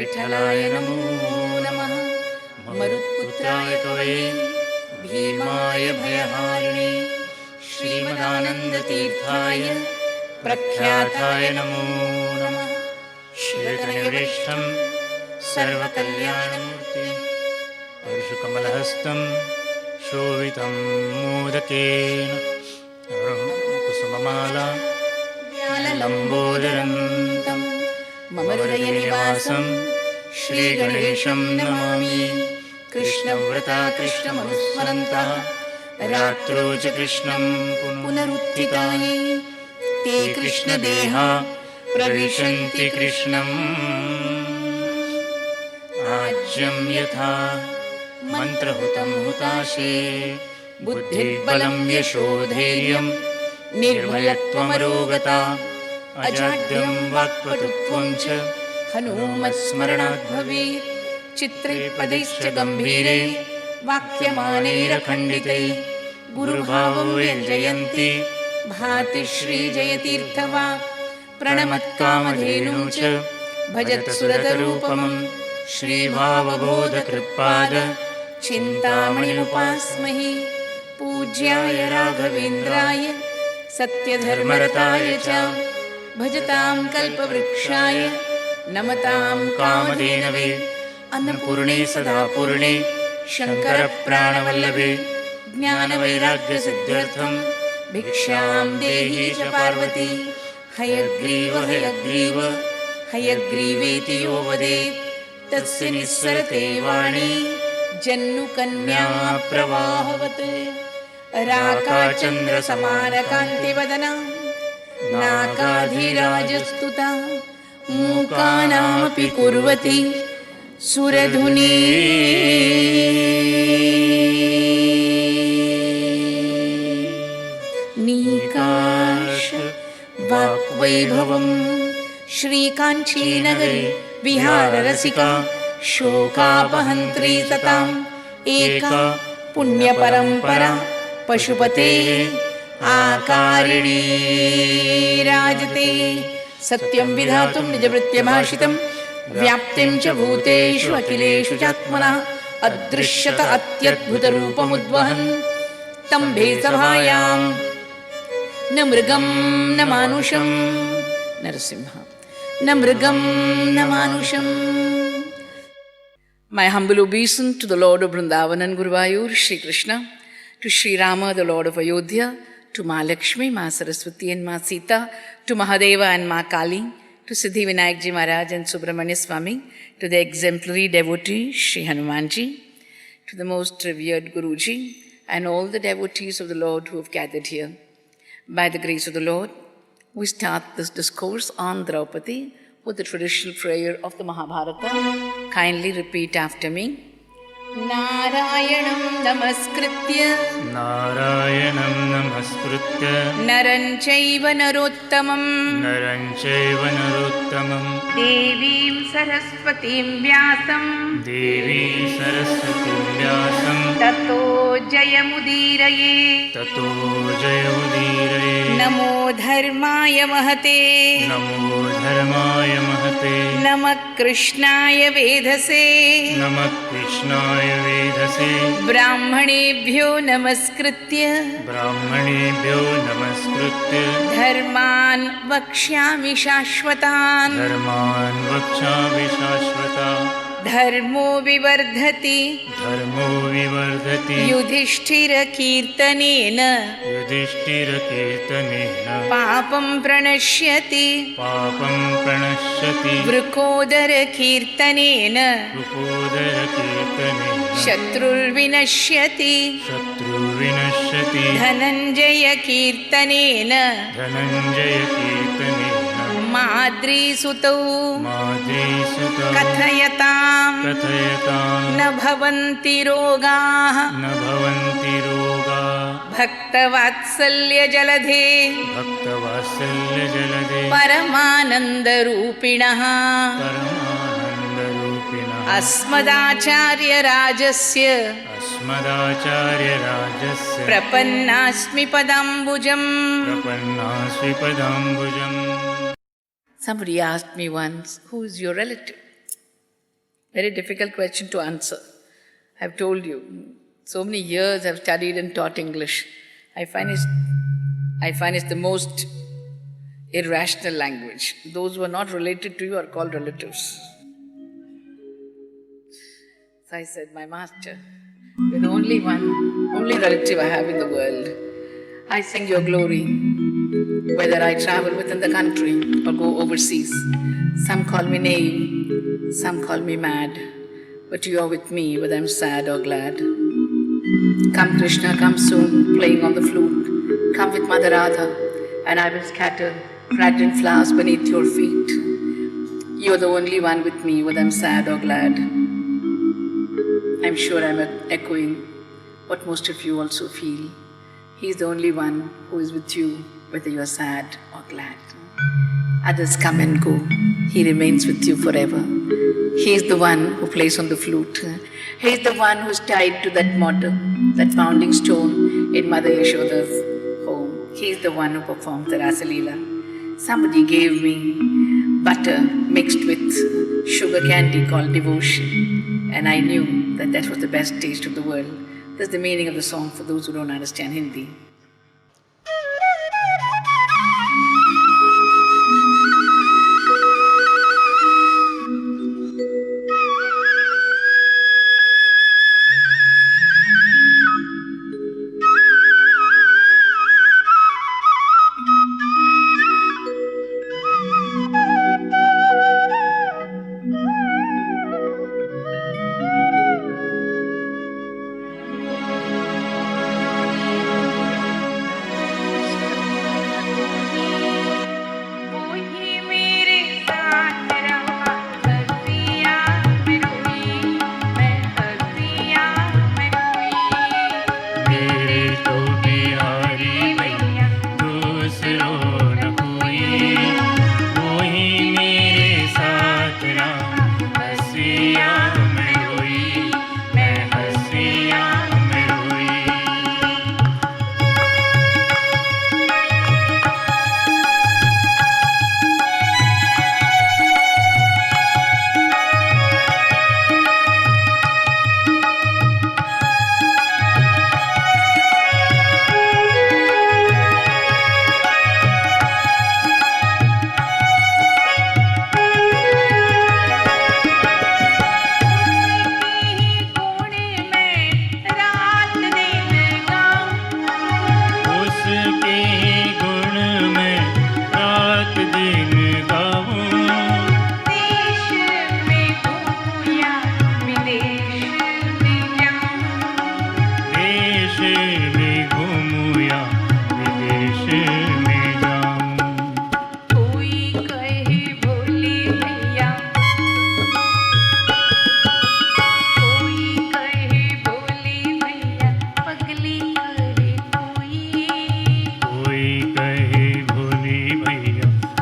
विठ्ठलाय नमो नमः। मरुत्पुत्राय कवये भीमाय भयहारिणे श्रीमदानन्दतीर्थाय प्रख्याताय नमो नमः। श्रीरतनिविष्टं सर्वकल्याणमूर्तिं परशुकमलहस्तं शोभितं मोदकेन कुसुममाला लम्बोदरन्तं मम हृदयनिवासं श्रीगणेशं नमामि। कृष्णव्रता कृष्णमनुस्मरन्तः रात्रौ च कृष्णं पुनरुत्थिताये ते कृष्णदेहा प्रविशन्ति कृष्णम्। आज्यं यथा मन्त्रहुतं हुताशे बुद्धिर्बलं यशोधैर्यं निर्भयत्वमरोगता अजाड्यं वाक्पटुत्वं च हनूमत्स्मरणात् भवेत्। चित्रे पदैश्च गम्भीरे वाक्यमानैरखण्डिते गुरुभावो व्यञ्जयन्ति भाति श्रीजयतीर्थवाक्। प्रणमत्कामधेनु च भजत्सुरतरूपमं श्रीभावबोधकृत्पाद चिन्तामणिमुपास्महे। पूज्याय राघवेन्द्राय सत्यधर्मरताय च भजतां कल्पवृक्षाय नमतां कामधेनवे। अन्नपूर्णे सदा पूर्णे शङ्करप्राणवल्लभे ज्ञानवैराग्यसिद्ध्यर्थं भिक्षां देहि च पार्वती। हयग्रीव हयग्रीव हयग्रीवेति यो वदेत् तस्य निस्सरते वाणी जन्नुकन्या प्रवाहवत्। राकाचन्द्रसमानकान्तिवदना नाकाधीराजस्तुता मूकानामपि कुर्वती सुरधुनी। नीकाश वाक्वैभवं श्रीकाञ्चीनगरी विहाररसिका शोकापहन्त्री तताम् एका पुण्यपरम्परा पशुपतेः आकारिणी राजते। सत्यं विधातुं निजभृत्यभाषितं व्याप्तिं च भूतेषु अखिलेषु चात्मना अदृश्यत अत्यद्भुतरूपमुद्वहन् तं भेसभायां न मृगं न मानुषं नरसिंह न मृगं न मानुषम्। My humble obeisance to the Lord of Vrindavan and Guruvayur, Shri Krishna, to Shri Rama, the Lord of Ayodhya, to Ma Lakshmi, Ma Saraswati and Ma Sita, to Mahadeva and Ma Kali, to Siddhi Vinayakji Maharaj and Subramanya Swami, to the exemplary devotee Shri Hanumanji, to the most revered Guruji, and all the devotees of the Lord who have gathered here. By the grace of the Lord, we start this discourse on Draupadi with the traditional prayer of the Mahabharata. Kindly repeat after me. Narayanam namaskritya naran chaiva narottamam devim saraswatim vyasam tato jayamudiraye namo dharmaya mahate namak krishnaya vedhase ब्राह्मणेभ्यो नमस्कृत्य धर्मान् वक्ष्यामि शाश्वतान् धर्मो विवर्धति युधिष्ठिरकीर्तनेन पापं प्रणश्यति वृकोदरकीर्तनेन शत्रुर्विनश्यति धनञ्जयकीर्तनेन माद्रीसुतौ कथयतां न भवन्ति रोगाः भक्तवात्सल्यजलधे परमानन्दरूपिणः अस्मदाचार्यराजस्य प्रपन्नास्मि पदाम्बुजम्. Somebody asked me once, who is your relative? Very difficult question to answer. I've told you, so many years I've studied and taught English. I find it's the most irrational language. Those who are not related to you are called relatives. So I said, my master, you're the only relative I have in the world. I sing your glory, whether I travel within the country or go overseas. Some call me naive, some call me mad, but you are with me whether I'm sad or glad. Come Krishna, come soon, playing on the flute. Come with Mother Radha, and I will scatter fragrant flowers beneath your feet. You are the only one with me whether I'm sad or glad. I'm sure I'm echoing what most of you also feel. He is the only one who is with you whether you are sad or glad. Others come and go. He remains with you forever. He is the one who plays on the flute. He is the one who is tied to that mortar, that pounding stone in Mother Yashoda's home. He is the one who performs the Rasa Leela. Somebody gave me butter mixed with sugar candy called devotion, and I knew that that was the best taste of the world. That's the meaning of the song for those who don't understand Hindi.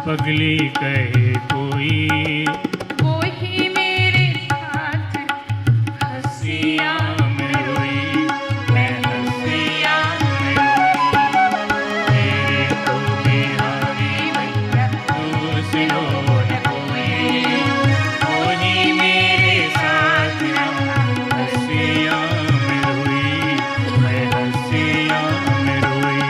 पगली कहे कोई मेरे साथ हंसिया में रोई मैं हंसिया में रोई तेरे को बिहारी भैया दूसरों न कोई मेरे साथ हंसिया में रोई मैं हंसिया में रोई।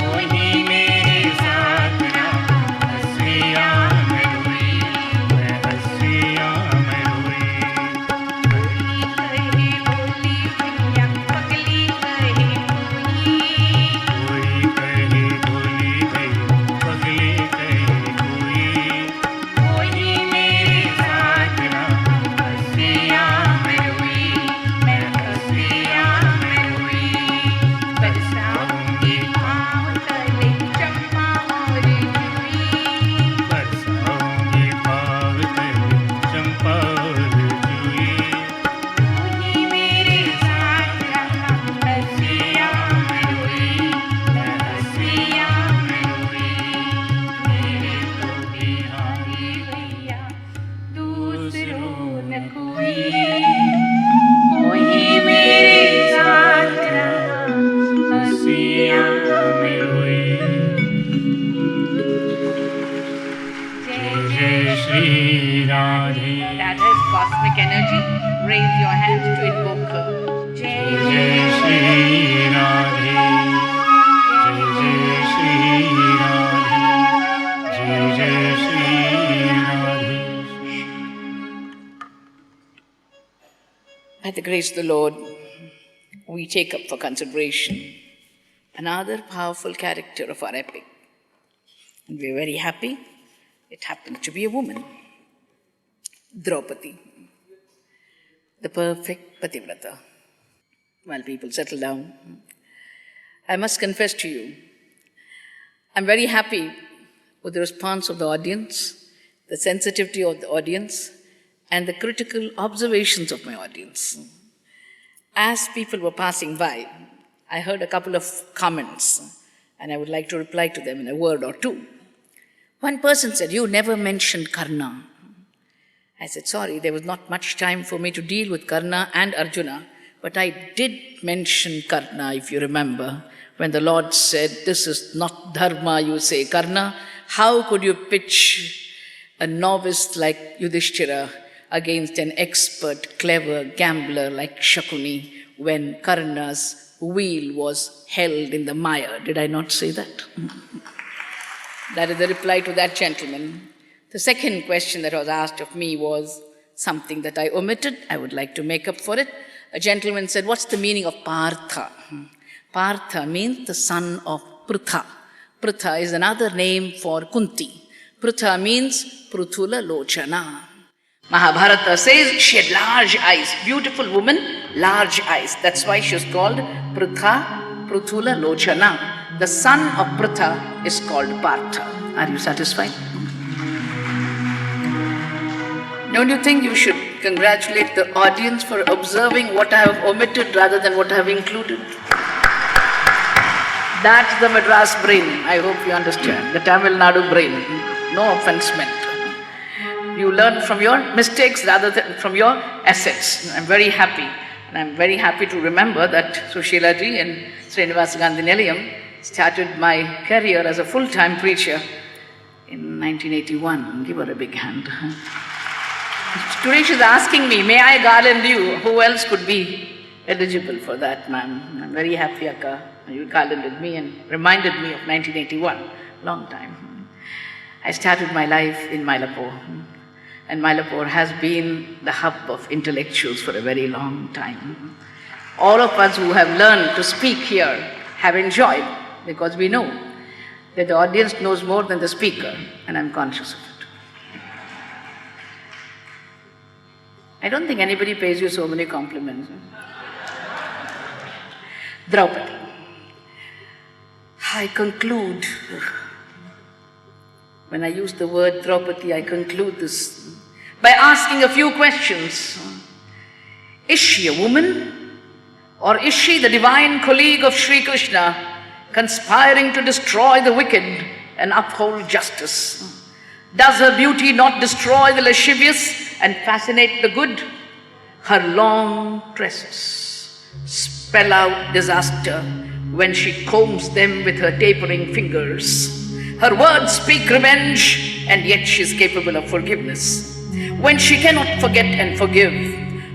वही मेरे साथ रहा, हंसिया में रोई, मैं हंसिया में रोई। पगली कहे बोली भैया, पगली कहे बोली। कोई कहे भोली भैया, पगली कहे कोई, वही मेरे साथ रहा, हंसिया में रोई, मैं हंसिया में रोई। बरसाऊंगी पाँव तले चंपा और जूही। बरसाऊंगी पाँव तले चंपा और जूही। वही मेरे साथ रहा, हंसिया में रोई, मैं हंसिया में रोई। मेरे तो बिहारी भैया दूसरों न कोई। वही मेरे साथ रहा, हंसिया में रोई। जय जय Shri Radhe, Radha's cosmic energy, raise your hands to invoke her. जय जय श्री राधे, जय जय श्री राधे, जय जय Shri Radhe. By the grace of the Lord, we take up for consideration another powerful character of our epic. And we are very happy it happened to be a woman, Draupadi, the perfect Pativrata. While people settle down, I must confess to you, I'm very happy with the response of the audience, the sensitivity of the audience, and the critical observations of my audience. As people were passing by, I heard a couple of comments, and I would like to reply to them in a word or two. One person said, "You never mentioned Karna." I said, "Sorry, there was not much time for me to deal with Karna and Arjuna, but I did mention Karna, if you remember, when the Lord said, 'This is not dharma,' you say, Karna, how could you pitch a novice like Yudhishthira against an expert, clever gambler like Shakuni when Karna's wheel was held in the mire?" Did I not say that? That is the reply to that gentleman. The second question that was asked of me was something that I omitted. I would like to make up for it. A gentleman said, "What's the meaning of Partha?" Partha means the son of Pritha. Pritha is another name for Kunti. Pritha means Pruthula Lochana. Mahabharata says she had large eyes. Beautiful woman, large eyes. That's why she was called Pritha, Pruthula Lochana. The son of Pritha is called Partha. Are you satisfied? Don't you think you should congratulate the audience for observing what I have omitted rather than what I have included? That's the Madras brain. I hope you understand. The Tamil Nadu brain. No offense meant. You learn from your mistakes rather than from your assets. I'm very happy. And I'm very happy to remember that Sushila ji and Srinivasa Gandhi Nilayam started my career as a full-time preacher in 1981. Give her a big hand. Today she's asking me, "May I garland you?" Who else could be eligible for that, ma'am? I'm very happy, Akka. You garlanded me and reminded me of 1981. Long time. I started my life in Mylapore. And Mylapore has been the hub of intellectuals for a very long time. All of us who have learned to speak here have enjoyed, because we know that the audience knows more than the speaker, and I'm conscious of it. I don't think anybody pays you so many compliments. Draupadi. I conclude, when I use the word Draupadi, I conclude this by asking a few questions. Is she a woman? Or is she the divine colleague of Sri Krishna, conspiring to destroy the wicked and uphold justice? Does her beauty not destroy the lascivious and fascinate the good? Her long tresses spell out disaster when she combs them with her tapering fingers. Her words speak revenge, and yet she is capable of forgiveness. When she cannot forget and forgive,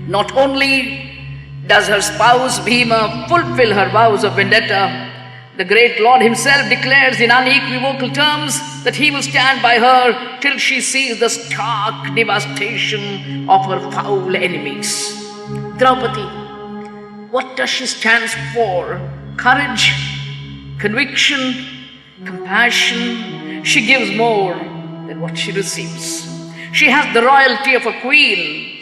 not only Does her spouse Bhima fulfill her vows of vendetta? The great Lord himself declares in unequivocal terms that he will stand by her till she sees the stark devastation of her foul enemies. Draupadi, what does she stand for? Courage, conviction, compassion. She gives more than what she receives. She has the royalty of a queen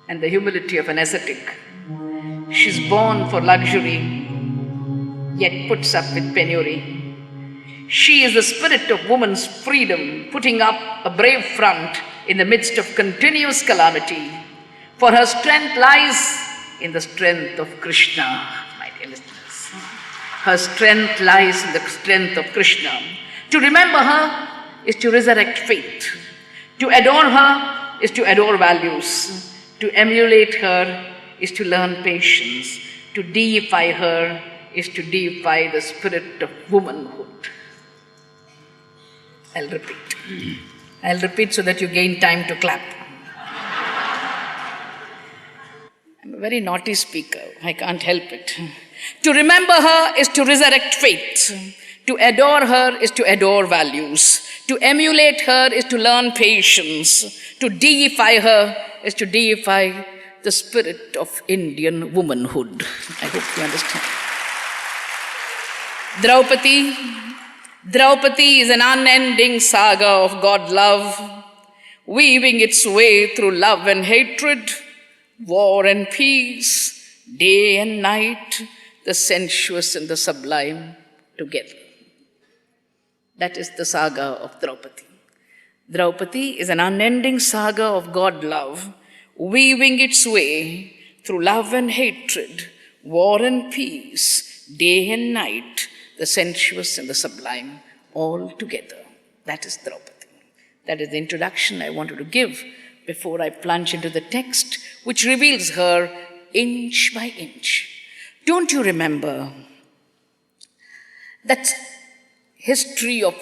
and the humility of an ascetic. She's born for luxury, yet puts up with penury. She is the spirit of woman's freedom, putting up a brave front in the midst of continuous calamity. For her strength lies in the strength of Krishna, my dear listeners. Her strength lies in the strength of Krishna. To remember her is to resurrect faith. To adore her is to adore values. To emulate her is to learn patience. To deify her is to deify the spirit of womanhood. I'll repeat so that you gain time to clap. I'm a very naughty speaker. I can't help it. To remember her is to resurrect faith. To adore her is to adore values. To emulate her is to learn patience. To deify her is to deify the spirit of Indian womanhood. I hope you understand. Draupadi is an unending saga of God love, weaving its way through love and hatred, war and peace, day and night, the sensuous and the sublime together. That is the saga of Draupadi. Draupadi is an unending saga of God love, weaving its way through love and hatred, war and peace, day and night, the sensuous and the sublime, all together. That is Draupadi. That is the introduction I wanted to give before I plunge into the text, which reveals her inch by inch. Don't you remember that history of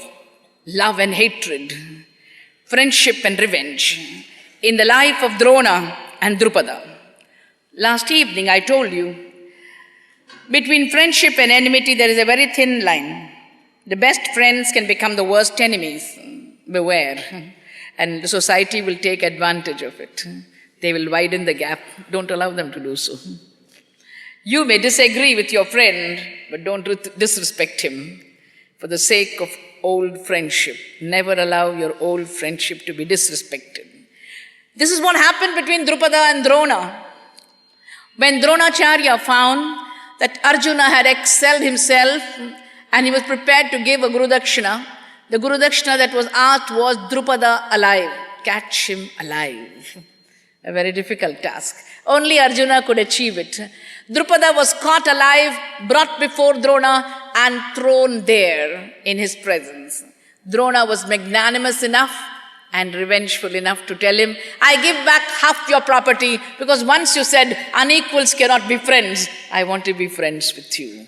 love and hatred, friendship and revenge in the life of Drona and Drupada? Last evening I told you, between friendship and enmity there is a very thin line. The best friends can become the worst enemies. Beware. And the society will take advantage of it. They will widen the gap. Don't allow them to do so. You may disagree with your friend, but don't disrespect him. For the sake of old friendship, never allow your old friendship to be disrespected. This is what happened between Drupada and Drona. When Dronacharya found that Arjuna had excelled himself and he was prepared to give a Guru Dakshina, the Guru Dakshina that was asked was Drupada alive. Catch him alive. A very difficult task. Only Arjuna could achieve it. Drupada was caught alive, brought before Drona and thrown there in his presence. Drona was magnanimous enough and revengeful enough to tell him, I give back half your property because once you said unequals cannot be friends, I want to be friends with you.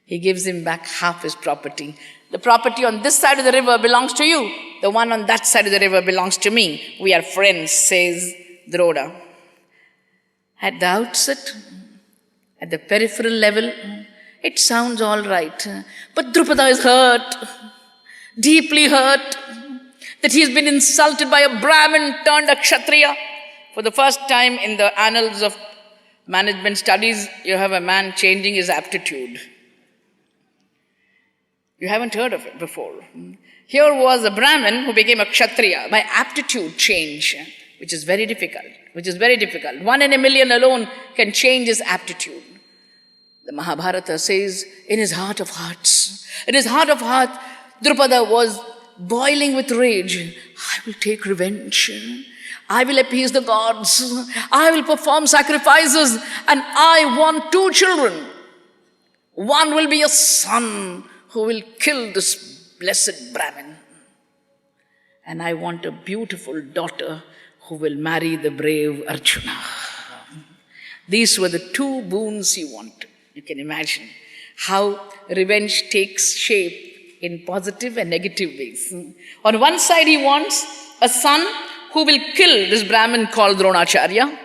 He gives him back half his property. The property on this side of the river belongs to you. The one on that side of the river belongs to me. We are friends, says Drona. At the outset, at the peripheral level, it sounds all right. But Drupada is hurt, deeply hurt, that he has been insulted by a Brahmin turned a Kshatriya. For the first time in the annals of management studies, you have a man changing his aptitude. You haven't heard of it before. Here was a Brahmin who became a Kshatriya by aptitude change, which is very difficult. 1 in a million alone can change his aptitude. The Mahabharata says, in his heart of hearts, Drupada was boiling with rage. I will take revenge. I will appease the gods. I will perform sacrifices. And I want 2 children. One will be a son who will kill this blessed Brahmin. And I want a beautiful daughter who will marry the brave Arjuna. These were the 2 boons he wanted. You can imagine how revenge takes shape in positive and negative ways. On one side, he wants a son who will kill this Brahmin called Dronacharya.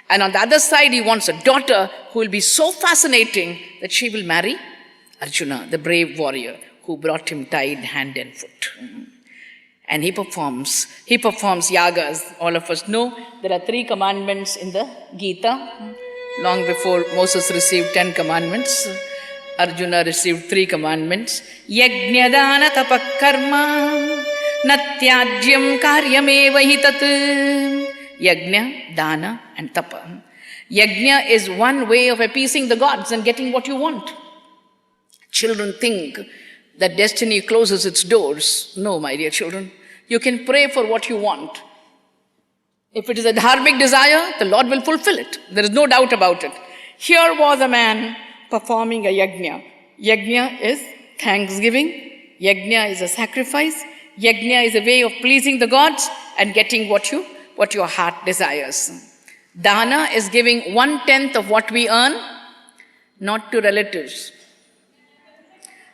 And on the other side, he wants a daughter who will be so fascinating that she will marry Arjuna, the brave warrior who brought him tied hand and foot. And he performs yagas. All of us know there are 3 commandments in the Gita. Long before Moses received 10 commandments, Arjuna received 3 commandments. Yajna dana tapakarma natyajyam karyameva hi tat. Yajna, dana and tapa. Yajna is one way of appeasing the gods and getting what you want. Children think that destiny closes its doors. No, my dear children. You can pray for what you want. If it is a dharmic desire, the Lord will fulfill it. There is no doubt about it. Here was a man performing a yajna. Yajna is thanksgiving. Yajna is a sacrifice. Yajna is a way of pleasing the gods and getting what your heart desires. Dana is giving 1/10 of what we earn, not to relatives.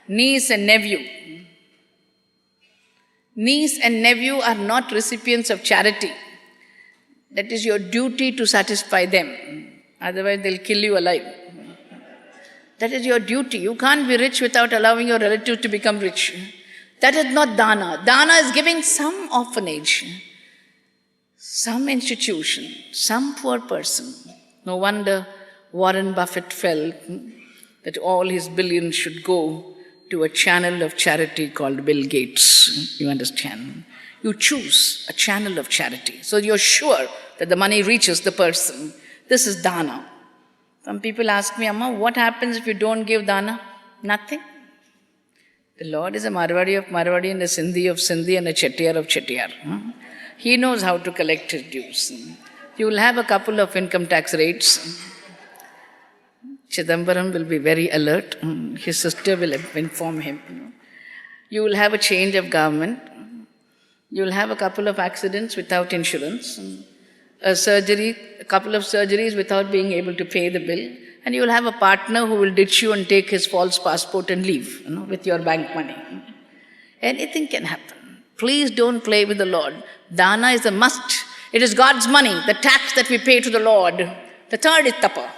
Niece and nephew. Niece and nephew are not recipients of charity. That is your duty to satisfy them. Otherwise, they'll kill you alive. That is your duty. You can't be rich without allowing your relatives to become rich. That is not dana. Dana is giving some orphanage, some institution, some poor person. No wonder Warren Buffett felt that all his billions should go to a channel of charity called Bill Gates. You understand? You choose a channel of charity. So you're sure that the money reaches the person. This is dana. Some people ask me, Amma, what happens if you don't give dana? Nothing. The Lord is a Marwadi of Marwadi and a Sindhi of Sindhi and a Chettiar of Chettiar. He knows how to collect his dues. You will have a couple of income tax rates. Chidambaram will be very alert. His sister will inform him. You will have a change of government. You will have a couple of accidents without insurance. A couple of surgeries without being able to pay the bill. And you will have a partner who will ditch you and take his false passport and leave, with your bank money. Anything can happen. Please don't play with the Lord. Dana is a must. It is God's money, the tax that we pay to the Lord. The third is tapa.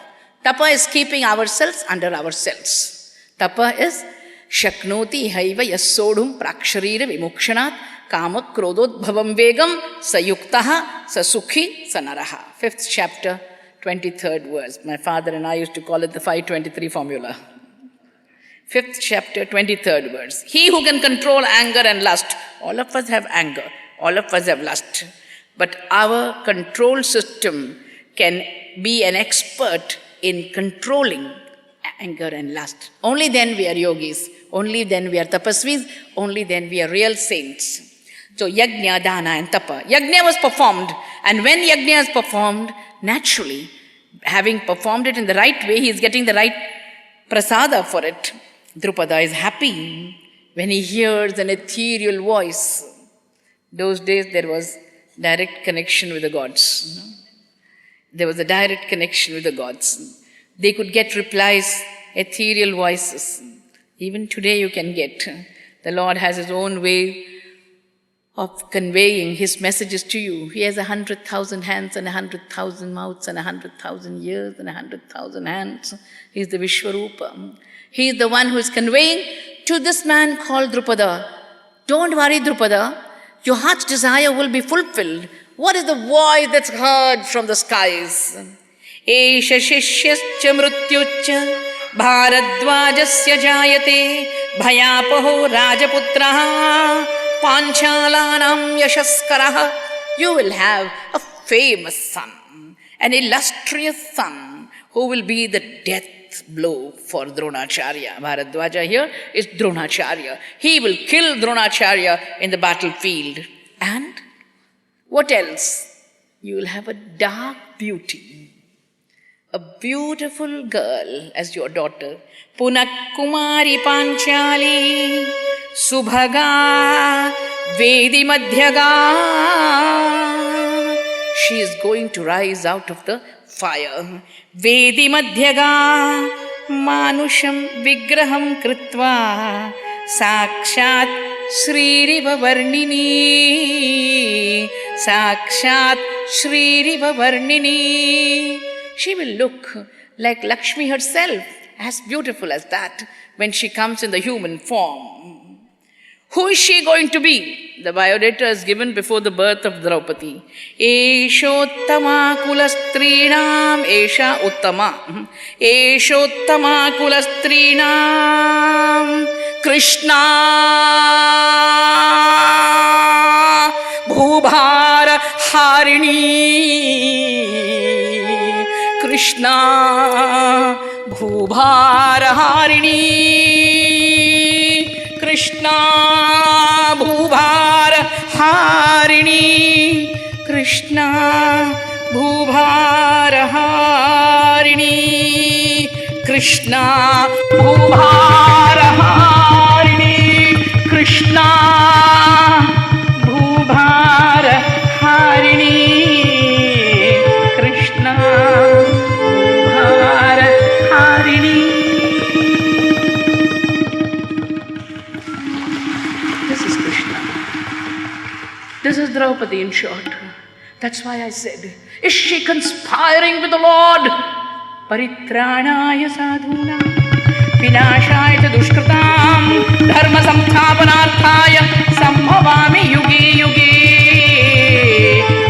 Tapa is keeping ourselves under ourselves. Tapa is shaknoti haiva yasodhum praksharira vimukshanat kama krodot bhavam vegam sayuktaha sasukhi sanaraha. 5th chapter, 23rd verse. My father and I used to call it the 523 formula. 5th chapter, 23rd verse. He who can control anger and lust. All of us have anger. All of us have lust. But our control system can be an expert in controlling anger and lust. Only then we are yogis. Only then we are tapasvis. Only then we are real saints. So yajna, dana and tapa. Yajna was performed. And when yajna is performed, naturally, having performed it in the right way, he is getting the right prasada for it. Drupada is happy when he hears an ethereal voice. Those days there was direct connection with the gods. There was a direct connection with the gods. They could get replies, ethereal voices. Even today you can get. The Lord has his own way of conveying his messages to you. He has 100,000 hands and 100,000 mouths and 100,000 ears and 100,000 hands. He is the Vishwarupa. He is the one who is conveying to this man called Drupada. Don't worry, Drupada. Your heart's desire will be fulfilled. What is the voice that's heard from the skies? Esha shishyascha mrutyucha bharadvajasya jayate bhayapaho rajaputraha panchalanam yashaskaraha. You will have a famous son, an illustrious son, who will be the death blow for Dronacharya. Bharadwaja here is Dronacharya. He will kill Dronacharya in the battlefield. And what else? You will have a dark beauty, a beautiful girl as your daughter. Punak Kumari Panchali Subhaga Vedi Madhyaga. She is going to rise out of the fire. Vedi Madhyaga Manusham Vigraham Kritva Sakshat Sririva Varnini. Sakshat Sririva Varnini. She will look like Lakshmi herself, as beautiful as that, when she comes in the human form. Who is she going to be? The biodata is given before the birth of Draupadi. Eshottama kulastrinam, Esha Uttama. Eshottama kulastrinam, Krishna Bhubhara Harini. Krishna Bhubhara Harini. Krishna Bhubhara Harini. Krishna Bhubhara Harini. Krishna Bhubhara Harini. Krishna Bhubhara Harini. Krishna Bhubhara Harini. This is Krishna. This is Draupadi in short. That's why I said, is she conspiring with the Lord? Paritranaya sadhuna vinashaya cha dushkritam dharma samsthapanarthaya sambhavami yuge yuge.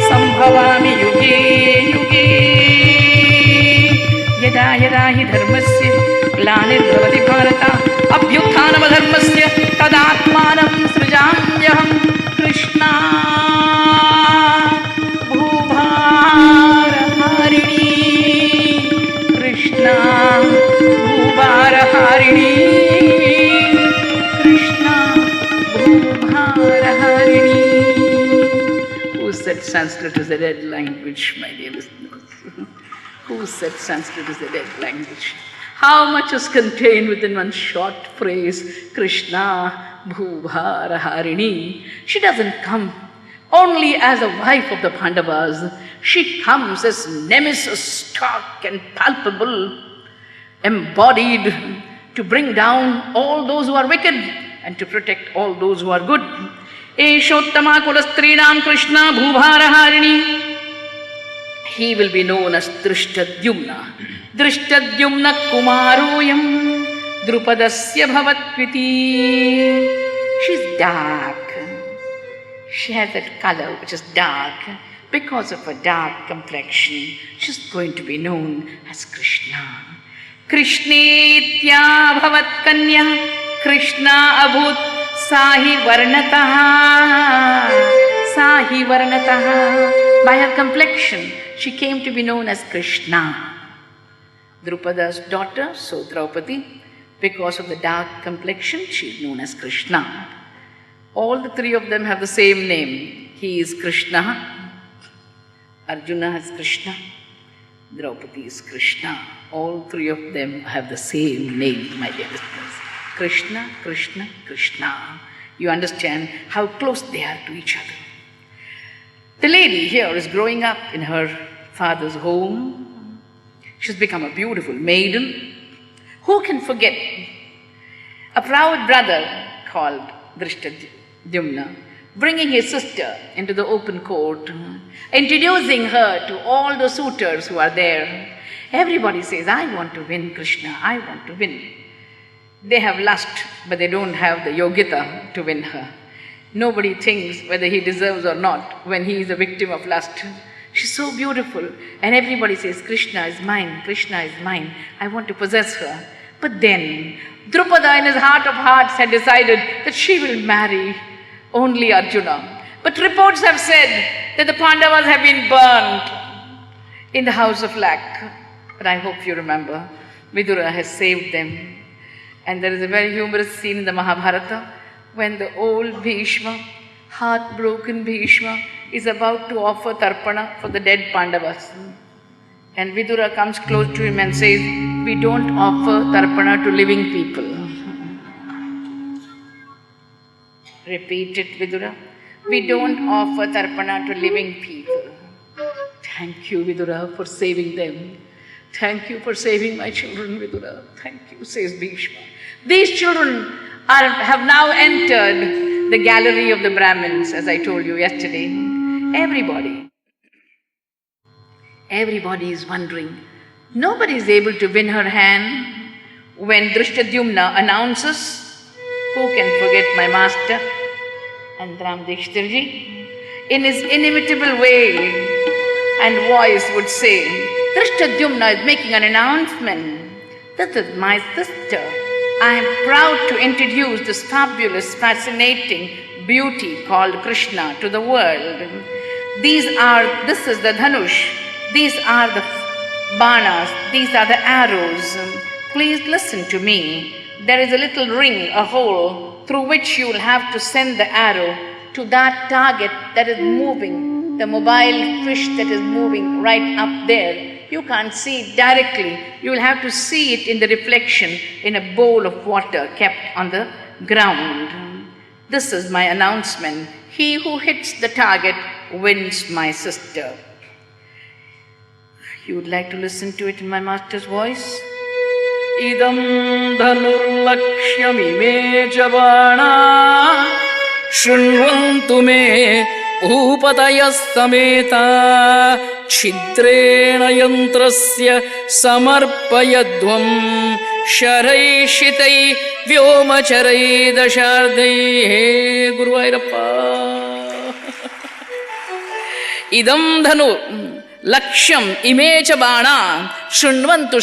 Sambhavami yuge yuge. Yada yada hi dharmasya glanirvavati bharata abhyuthanam dharmasya tadatmanam srijamyaham. Krishna Bhubhara Harini. Krishna Bhubhara Harini. Krishna Bhubhara Harini. Who said Sanskrit is a dead language, my dear listeners? Who said Sanskrit is a dead language? How much is contained within one short phrase, Krishna Bhubhara Harini? She doesn't come only as a wife of the Pandavas. She comes as nemesis, stark and palpable, embodied to bring down all those who are wicked and to protect all those who are good. Eshottama kulastrinam Krishna Bhubhara Harini. He will be known as Drishtadyumna. Drishtadyumna Kumaroyam Drupadasya Bhavatviti. She's dark. She has that color which is dark. Because of her dark complexion, she's going to be known as Krishna. Krishnetya Bhavat Kanya Krishna Abhut Sahi Varnataha. Sahi Varnataha. By her complexion, she came to be known as Krishna. Drupada's daughter, so Draupadi, because of the dark complexion, she is known as Krishna. All the three of them have the same name. He is Krishna. Arjuna has Krishna. Draupadi is Krishna. All three of them have the same name, my dear listeners. Krishna, Krishna, Krishna. You understand how close they are to each other. The lady here is growing up in her father's home. She's become a beautiful maiden. Who can forget a proud brother called Drishtadyumna bringing his sister into the open court, introducing her to all the suitors who are there. Everybody says, I want to win Krishna, I want to win. They have lust, but they don't have the yogita to win her. Nobody thinks whether he deserves or not when he is a victim of lust. She's so beautiful. And everybody says, Krishna is mine, Krishna is mine. I want to possess her. But then, Drupada in his heart of hearts had decided that she will marry only Arjuna. But reports have said that the Pandavas have been burnt in the house of lac. But I hope you remember, Vidura has saved them. And there is a very humorous scene in the Mahabharata when the old Bhishma, heartbroken Bhishma, is about to offer Tarpana for the dead Pandavas. And Vidura comes close to him and says, we don't offer Tarpana to living people. Repeat it, Vidura. We don't offer Tarpana to living people. Thank you, Vidura, for saving them. Thank you for saving my children, Vidura. Thank you, says Bhishma. These children have now entered the gallery of the Brahmins, as I told you yesterday. Everybody is wondering, Nobody is able to win her hand. When Drishtadyumna announces, who can forget my master? And Ramdeshtarji, in his inimitable way and voice, would say, Drishtadyumna is making an announcement. This is my sister. I am proud to introduce this fabulous, fascinating beauty called Krishna to the world. This is the Dhanush. These are the banas. These are the arrows. Please listen to me. There is a little ring, a hole, through which you will have to send the arrow to that target that is moving, the mobile fish that is moving right up there. You can't see it directly. You will have to see it in the reflection in a bowl of water kept on the ground. This is my announcement. He who hits the target wins my sister. You would like to listen to it in my master's voice? Idam dhanurlakshyamime javana shunvantu me upatayastameta chidrena yantrasya samarpayadvam sharai shitai vyomacharai dashardai. Guru Vairappa. Idam dhanu Lakshyam imecha bana shunvantu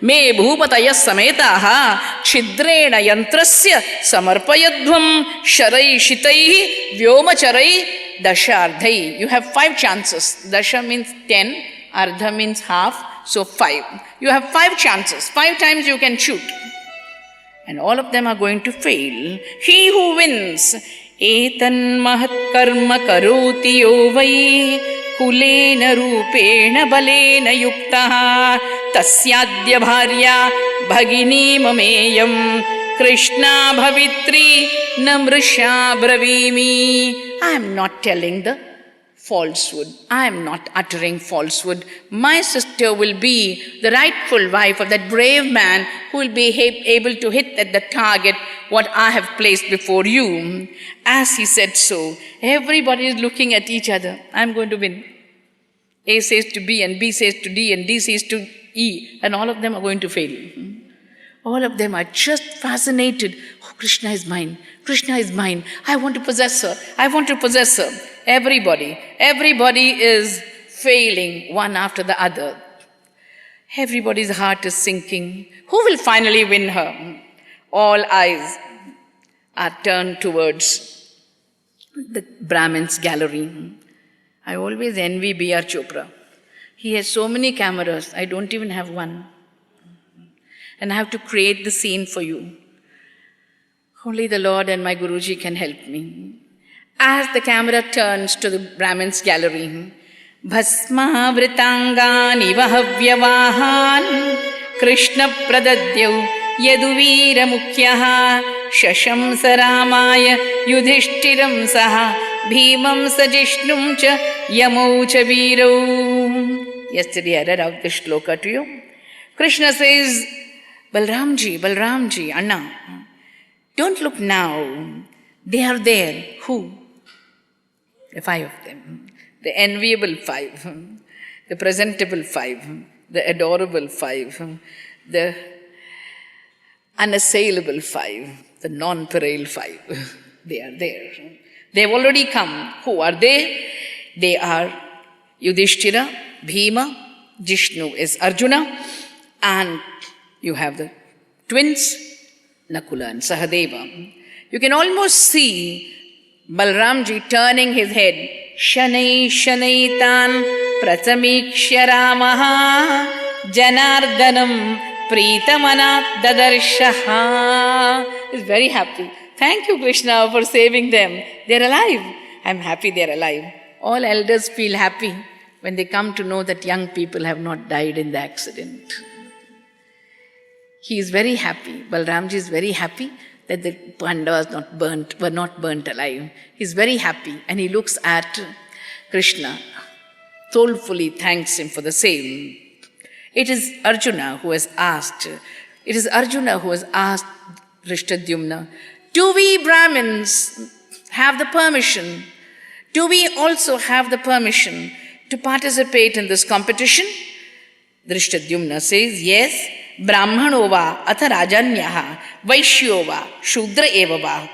me bhupatayas sametaha chidrena yantrasya samarpayadvam sharai shitai vyomacharai dashardhai. You have 5 chances. Dasha means 10, ardha means half, so 5. You have 5 chances. 5 times you can shoot. And all of them are going to fail. He who wins, etan mahat karma karoti yovai kulena rupena balena yuktaha tasyadya bharya bhagini mameyam Krishna bhavitri namrisha bravimi. I am not telling the falsehood. I am not uttering falsehood. My sister will be the rightful wife of that brave man who will be able to hit at the target what I have placed before you. As he said so, everybody is looking at each other. I am going to win. A says to B and B says to D and D says to E, and all of them are going to fail. All of them are just fascinated. Oh, Krishna is mine. Krishna is mine. I want to possess her. I want to possess her. Everybody is failing one after the other. Everybody's heart is sinking. Who will finally win her? All eyes are turned towards the Brahmin's gallery. I always envy B.R. Chopra. He has so many cameras. I don't even have one. And I have to create the scene for you. Only the Lord and my Guruji can help me. As the camera turns to the Brahmin's gallery, Bhasma vritangani vahavyavahan Krishna pradadyav yaduvira mukhyaha Shashamsa Ramaya yudhishtiram saha Bhimam sajishnum cha yamau cha veerau. Yesterday I read out the shloka to you. Krishna says, Balramji, Anna, don't look now. They are there. Who? The 5 of them. The enviable 5. The presentable 5. The adorable 5. The unassailable 5. The non-peril 5. They are there. They have already come. Who are they? They are Yudhishthira, Bhima, Jishnu is Arjuna, and you have the twins, Nakula and Sahadeva. You can almost see Balramji turning his head. Shanai Shanaitan Prasamikshya Ramaha Janardanam Pritamanat Dadarshaha. He's very happy. Thank you, Krishna, for saving them. They're alive. I'm happy they're alive. All elders feel happy when they come to know that young people have not died in the accident. He is very happy. Balramji is very happy that the Pandavas were not burnt alive. He's very happy and he looks at Krishna, soulfully thanks him for the same. It is Arjuna who has asked Drishtadyumna, do we Brahmins have the permission? Do we also have the permission to participate in this competition? Drishtadyumna says, yes, Brahmano va atha rajanyah vaishyo va shudra eva va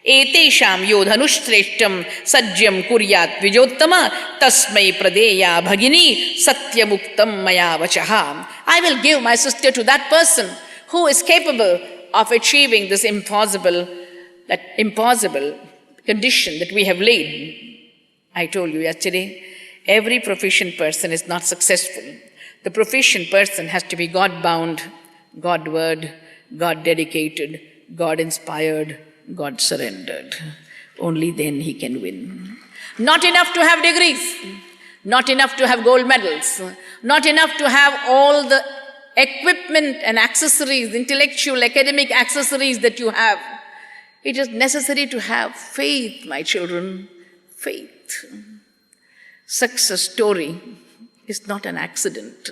etesham yodhanushreshtam sajyam kuryat vijottama tasmai pradeya bhagini satyamuktam maya vachaha. I will give my sister to that person who is capable of achieving this impossible condition that we have laid. I told you yesterday, every proficient person is not successful. The proficient person has to be God-bound, God-word, God-dedicated, God-inspired, God-surrendered. Only then he can win. Not enough to have degrees, not enough to have gold medals, not enough to have all the equipment and accessories, intellectual, academic accessories that you have. It is necessary to have faith, my children, faith. Success story is not an accident.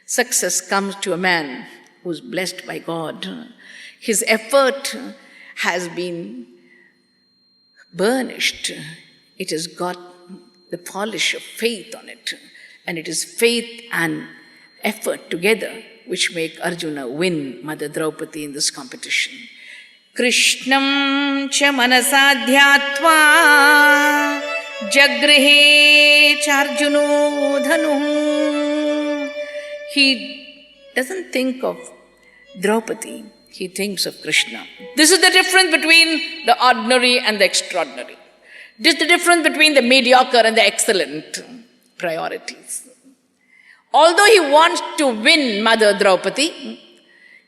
Success comes to a man who is blessed by God. His effort has been burnished. It has got the polish of faith on it. And it is faith and effort together which make Arjuna win Mother Draupadi in this competition. Krishnam cha manasadhyatva jagrihe charjuno dhanu. He doesn't think of Draupadi, he thinks of Krishna. This is the difference between the ordinary and the extraordinary. This is the difference between the mediocre and the excellent priorities. Although he wants to win Mother Draupadi,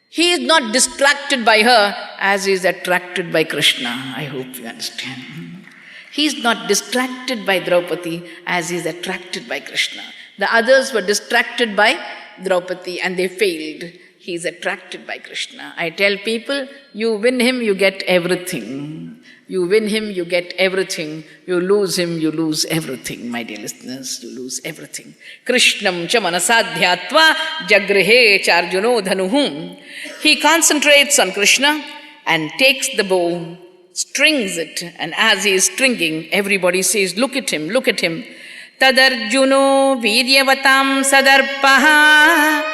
he is not distracted by her as he is attracted by Krishna. I hope you understand. He is not distracted by Draupadi as he is attracted by Krishna. The others were distracted by Draupadi and they failed. He is attracted by Krishna. I tell people, you win him, you get everything. You win him, you get everything. You lose him, you lose everything, my dear listeners. You lose everything. Krishnam cha manasadhyatva jagrihe charjuno dhanuhum. He concentrates on Krishna and takes the bow, strings it, and as he is stringing, everybody says, look at him, look at him. Tadarjuno viryavatam sadarpaha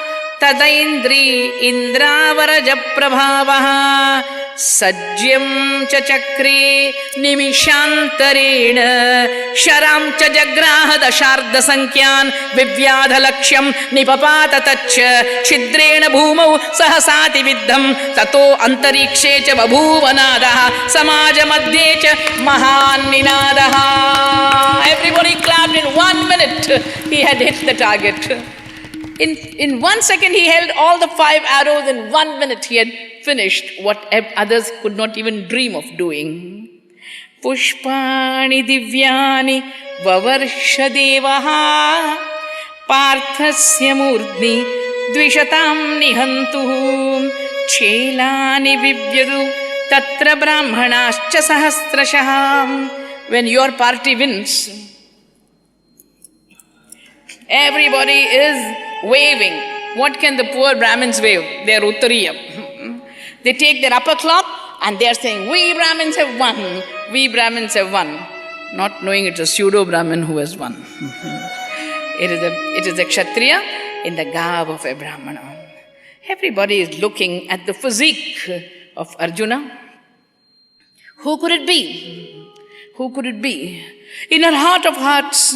tadaindri indravaraja prabhavaha sajyam cha chakre nimishantarena sharam cha jagraha dasharda sankyan vivyadha lakshyam nipapata taccha chidrena bhumau sahasati viddham tato antarikshe cha babhuvanadaha samaja madhye cha mahan ninadaha. Everybody clapped in 1 minute. He had hit the target. In 1 second he held all the 5 arrows. In 1 minute he had finished what others could not even dream of doing. Pushpani divyani vavarsha devaha parthasya murdni dvishatam nihantu chelani vivyadu tatra brahmanascha sahasrashah. When your party wins, everybody is waving. What can the poor Brahmins wave? Their uttariyam. They take their upper cloth and they are saying, we Brahmins have won, we Brahmins have won. Not knowing it's a pseudo-Brahmin who has won. It is a Kshatriya in the garb of a Brahmana. Everybody is looking at the physique of Arjuna. Who could it be? Who could it be? In her heart of hearts,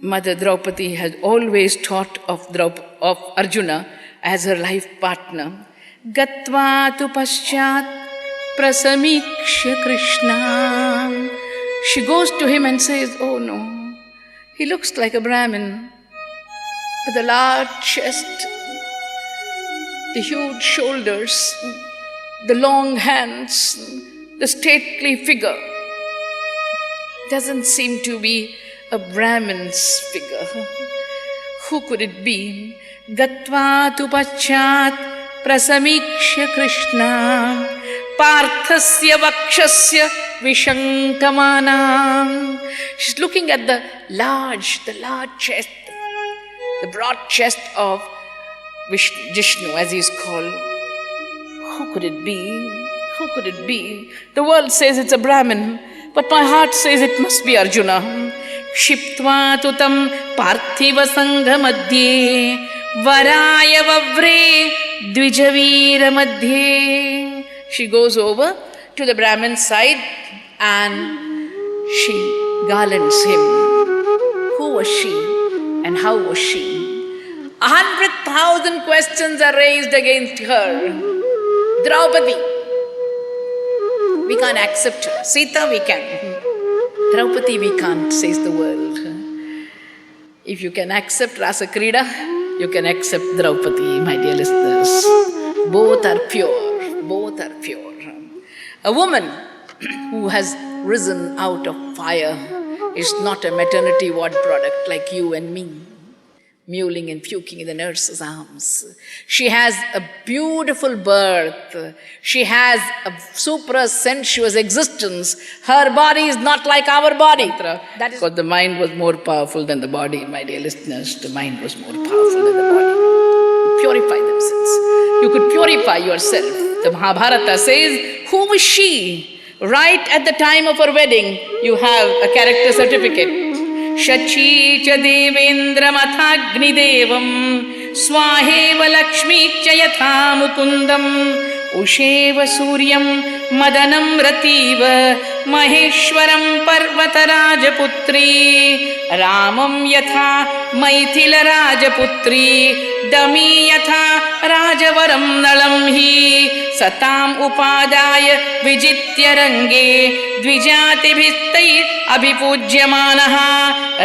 Mother Draupadi has always thought of Arjuna as her life partner. Gatva tu paschat prasamikshya Krishna. She goes to him and says, oh no, he looks like a Brahmin with a large chest, the huge shoulders, the long hands, the stately figure. Doesn't seem to be a Brahmin's figure. Who could it be? Gatva tu paschat prasamikshya Krishna parthasya vakshasya vishankamana. She's looking at the large chest, the broad chest of Vishnu, as he's called. Who could it be? Who could it be? The world says it's a Brahmin, but my heart says it must be Arjuna. Kshiptva tutam parthiva sangha madhye Varaya Vavre Dvijavira Madhye. She goes over to the Brahmin's side and she garlands him. Who was she and how was she? 100,000 questions are raised against her. Draupadi, we can't accept her. Sita, we can. Draupadi, we can't, says the world. If you can accept Rasa Krida, you can accept Draupadi, my dear listeners. Both are pure. Both are pure. A woman who has risen out of fire is not a maternity ward product like you and me, mewling and puking in the nurse's arms. She has a beautiful birth. She has a supra-sensuous existence. Her body is not like our body. That is because the mind was more powerful than the body, my dear listeners. The mind was more powerful than the body. Purify themselves. You could purify yourself. The Mahabharata says, who is she? Right at the time of her wedding, you have a character certificate. Shachi cha devendra mathagni devam swaheva lakshmi cha yatha mukundam usheva suryam madanam rativa maheshwaram parvata rajaputri ramam yatha maithila rajaputri dami yatha rajavaram nalam hi satam upadaya vijitya range dvijati bhistai abhipujyamanaha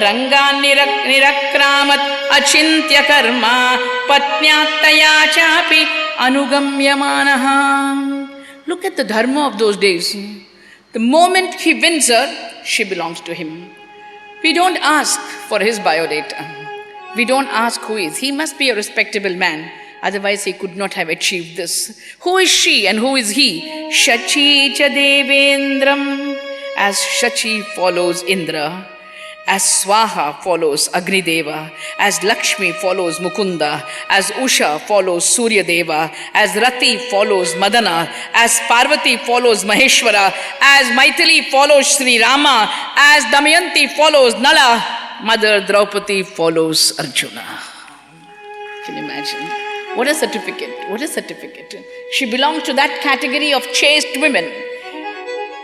rangan nirakramat achintya karma patnyataya chapi anugamyamanaha. Look at the dharma of those days. The moment he wins her, she belongs to him. We don't ask for his biodata. We don't ask who he is. He must be a respectable man. Otherwise, he could not have achieved this. Who is she and who is he? Shachi cha devendram. As Shachi follows Indra, as Swaha follows Agnideva, as Lakshmi follows Mukunda, as Usha follows Surya Deva, as Rati follows Madana, as Parvati follows Maheshwara, as Maithili follows Sri Rama, as Damayanti follows Nala, Mother Draupadi follows Arjuna. Can you imagine? What a certificate, what a certificate. She belonged to that category of chaste women.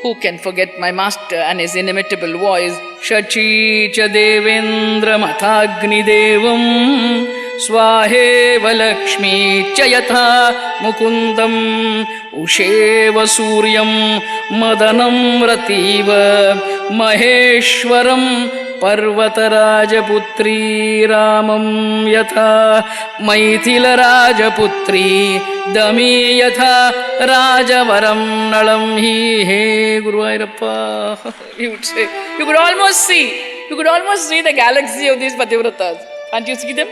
Who can forget my master and his inimitable voice? Shachi cha devendra mathagni devam swaheva lakshmi cha yatha mukundam usheva suryam madanam rativa maheshwaram parvata rajaputri ramam yatha maithila rajaputri dami yatha rajavaram nalam hi. Hey Guru Ayyappa, you would say, you could almost see the galaxy of these Pativratas. Can't you see them?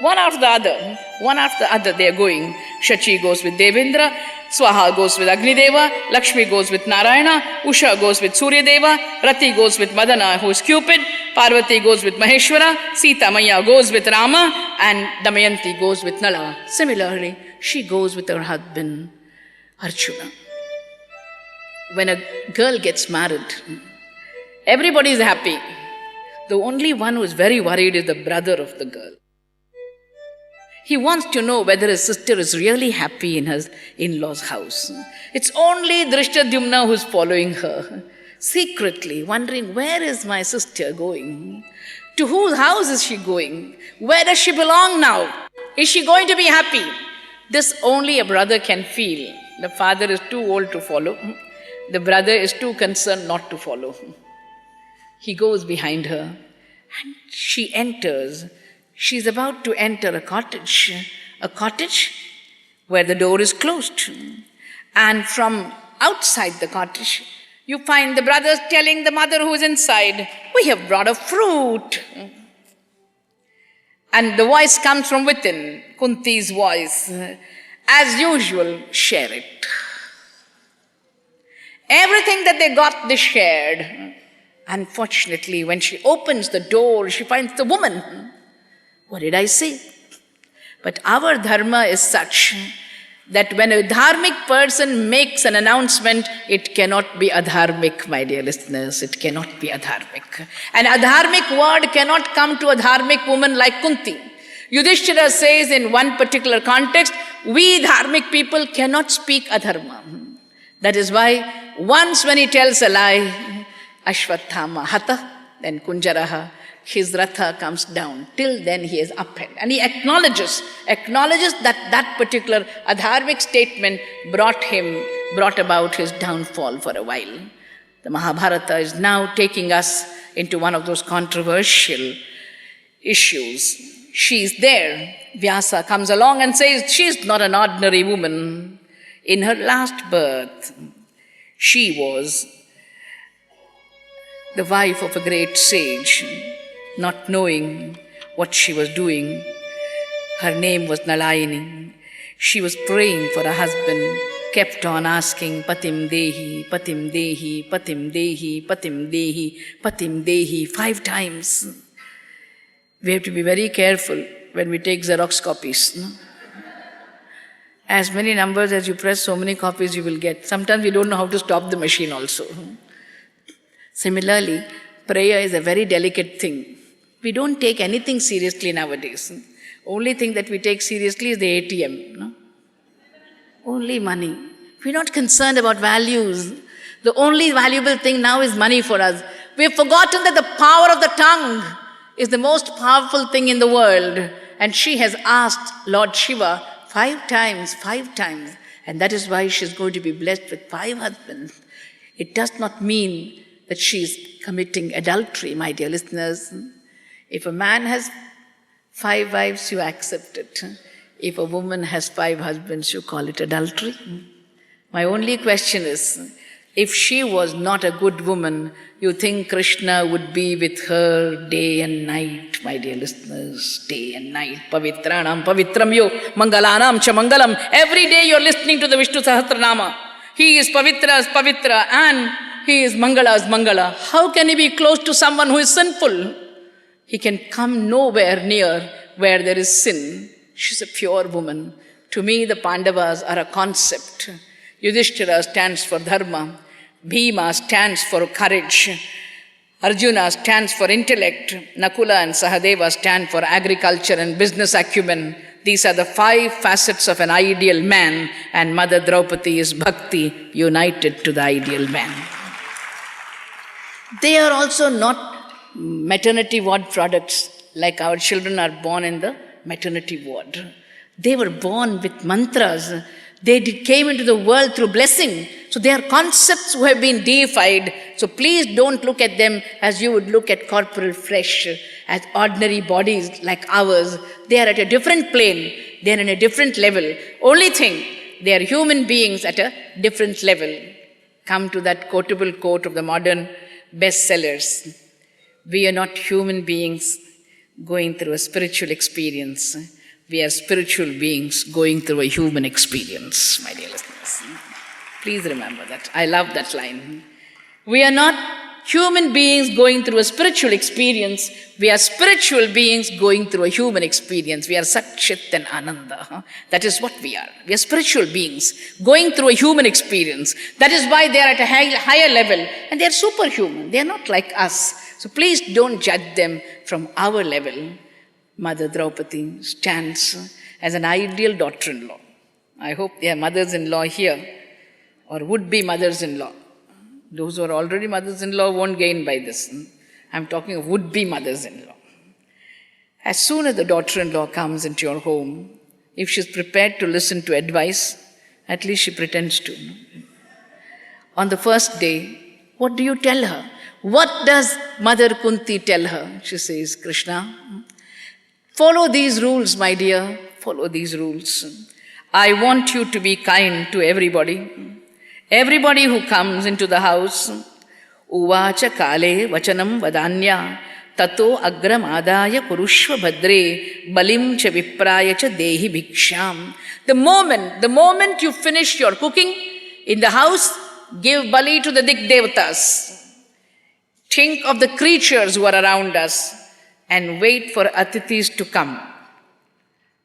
One after the other they are going. Shachi goes with Devendra, Swaha goes with Agnideva, Lakshmi goes with Narayana, Usha goes with Surya Deva, Rati goes with Madana, who is Cupid, Parvati goes with Maheshwara, Sita Maya goes with Rama, and Damayanti goes with Nala. Similarly, she goes with her husband, Arjuna. When a girl gets married, everybody is happy. The only one who is very worried is the brother of the girl. He wants to know whether his sister is really happy in her in-laws' house. It's only Drishtadyumna who's following her, secretly wondering, where is my sister going? To whose house is she going? Where does she belong now? Is she going to be happy? This only a brother can feel. The father is too old to follow. The brother is too concerned not to follow. He goes behind her and she enters. She's about to enter a cottage where the door is closed. And from outside the cottage, you find the brothers telling the mother who is inside, we have brought a fruit. And the voice comes from within, Kunti's voice. As usual, share it. Everything that they got, they shared. Unfortunately, when she opens the door, she finds the woman. What did I say? But our dharma is such that when a dharmic person makes an announcement, it cannot be adharmic, my dear listeners. It cannot be adharmic. An adharmic word cannot come to a dharmic woman like Kunti. Yudhishthira says in one particular context, we dharmic people cannot speak adharma. That is why once when he tells a lie, Ashwathama hata, then Kunjaraha, his ratha comes down. Till then he is upheld. And he acknowledges that that particular adharmic statement brought about his downfall for a while. The Mahabharata is now taking us into one of those controversial issues. She is there. Vyasa comes along and says, she is not an ordinary woman. In her last birth, she was the wife of a great sage, not knowing what she was doing. Her name was Nalayini. She was praying for a husband, kept on asking, Patim Dehi, Patim Dehi, Patim Dehi, Patim Dehi, Patim Dehi, 5 times. We have to be very careful when we take Xerox copies. No? As many numbers as you press, so many copies you will get. Sometimes we don't know how to stop the machine also. Similarly, prayer is a very delicate thing. We don't take anything seriously nowadays. Only thing that we take seriously is the ATM. No? Only money. We're not concerned about values. The only valuable thing now is money for us. We have forgotten that the power of the tongue is the most powerful thing in the world. And she has asked Lord Shiva 5 times. And that is why she's going to be blessed with 5 husbands. It does not mean that she's committing adultery, my dear listeners. If a man has 5 wives, you accept it. If a woman has 5 husbands, you call it adultery. My only question is, if she was not a good woman, you think Krishna would be with her day and night, my dear listeners, day and night. Pavitranam pavitram yo, mangalanam cha mangalam. Every day you're listening to the Vishnu Sahasranama. He is Pavitra, and he is Mangala. How can he be close to someone who is sinful? He can come nowhere near where there is sin. She's a pure woman. To me, the Pandavas are a concept. Yudhishthira stands for dharma. Bhima stands for courage. Arjuna stands for intellect. Nakula and Sahadeva stand for agriculture and business acumen. These are the 5 facets of an ideal man, and Mother Draupadi is bhakti united to the ideal man. They are also not maternity ward products like our children are born in the maternity ward. They were born with mantras. They came into the world through blessing. So they are concepts who have been deified. So please don't look at them as you would look at corporal flesh, as ordinary bodies like ours. They are at a different plane. They are in a different level. Only thing, they are human beings at a different level. Come to that quotable quote of the modern bestsellers. We are not human beings going through a spiritual experience. We are spiritual beings going through a human experience, my dear listeners. Please remember that. I love that line. We are not human beings going through a spiritual experience. We are spiritual beings going through a human experience. We are Sat, Chit and Ananda. That is what we are. We are spiritual beings going through a human experience. That is why they are at a higher level. And they are superhuman. They are not like us. So please don't judge them from our level. Mother Draupadi stands as an ideal daughter-in-law. I hope there are mothers-in-law here, or would-be mothers-in-law. Those who are already mothers-in-law won't gain by this. I'm talking of would-be mothers-in-law. As soon as the daughter-in-law comes into your home, if she's prepared to listen to advice, at least she pretends to. On the first day, what do you tell her? What does Mother Kunti tell her? She says, Krishna, follow these rules, my dear. Follow these rules. I want you to be kind to everybody. Everybody who comes into the house. Uvacha kale vachanam vadanya tato agram adaya kurushva bhadre balim cha vipraya cha dehi bhiksham. The moment you finish your cooking in the house, give bali to the Dik Devatas. Think of the creatures who are around us and wait for atithis to come.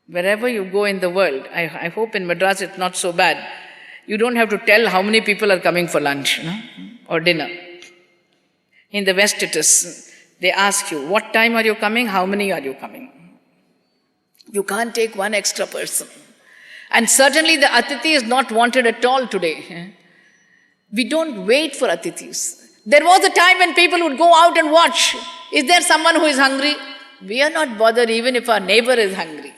Wherever you go in the world, I hope in Madras it's not so bad. You don't have to tell how many people are coming for lunch, no? Or dinner. In the West it is, they ask you, what time are you coming? How many are you coming? You can't take one extra person. And certainly the Atiti is not wanted at all today. We don't wait for Atitis. There was a time when people would go out and watch. Is there someone who is hungry? We are not bothered even if our neighbor is hungry.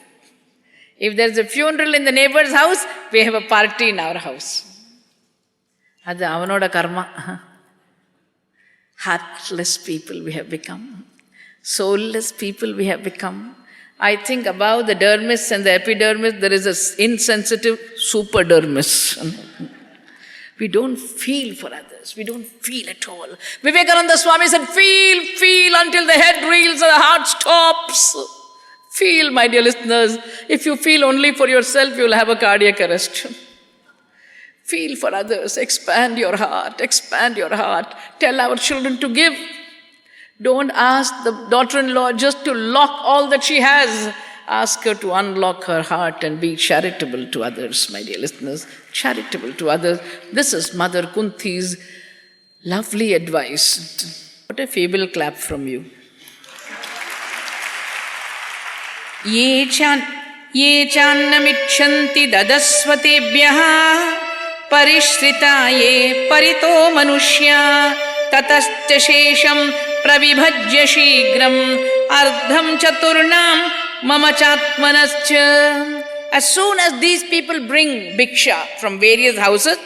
If there's a funeral in the neighbor's house, we have a party in our house. That's avanoda karma. Heartless people we have become. Soulless people we have become. I think above the dermis and the epidermis, there is an insensitive superdermis. We don't feel for others. We don't feel at all. Vivekananda Swami said, feel until the head reels and the heart stops. Feel, my dear listeners. If you feel only for yourself, you will have a cardiac arrest. Feel for others. Expand your heart. Expand your heart. Tell our children to give. Don't ask the daughter-in-law just to lock all that she has. Ask her to unlock her heart and be charitable to others, my dear listeners. Charitable to others. This is Mother Kunti's lovely advice. What a feeble clap from you. Ye channamichanti dadasvatebhyaha parishrita ye parito manushya tatascha shesham pravibhajya shigram ardham chaturnam mama chatmanascha. As soon as these people bring bhiksha from various houses,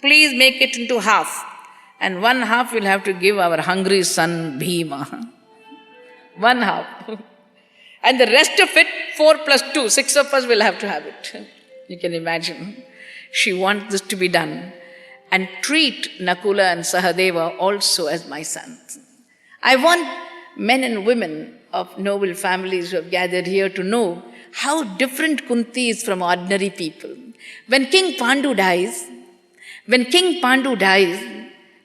please make it into half. And one half we'll have to give our hungry son Bhima. One half. And the rest of it, 4 + 2, 6 of us will have to have it. You can imagine. She wants this to be done. And treat Nakula and Sahadeva also as my sons. I want men and women of noble families who have gathered here to know how different Kunti is from ordinary people. When King Pandu dies,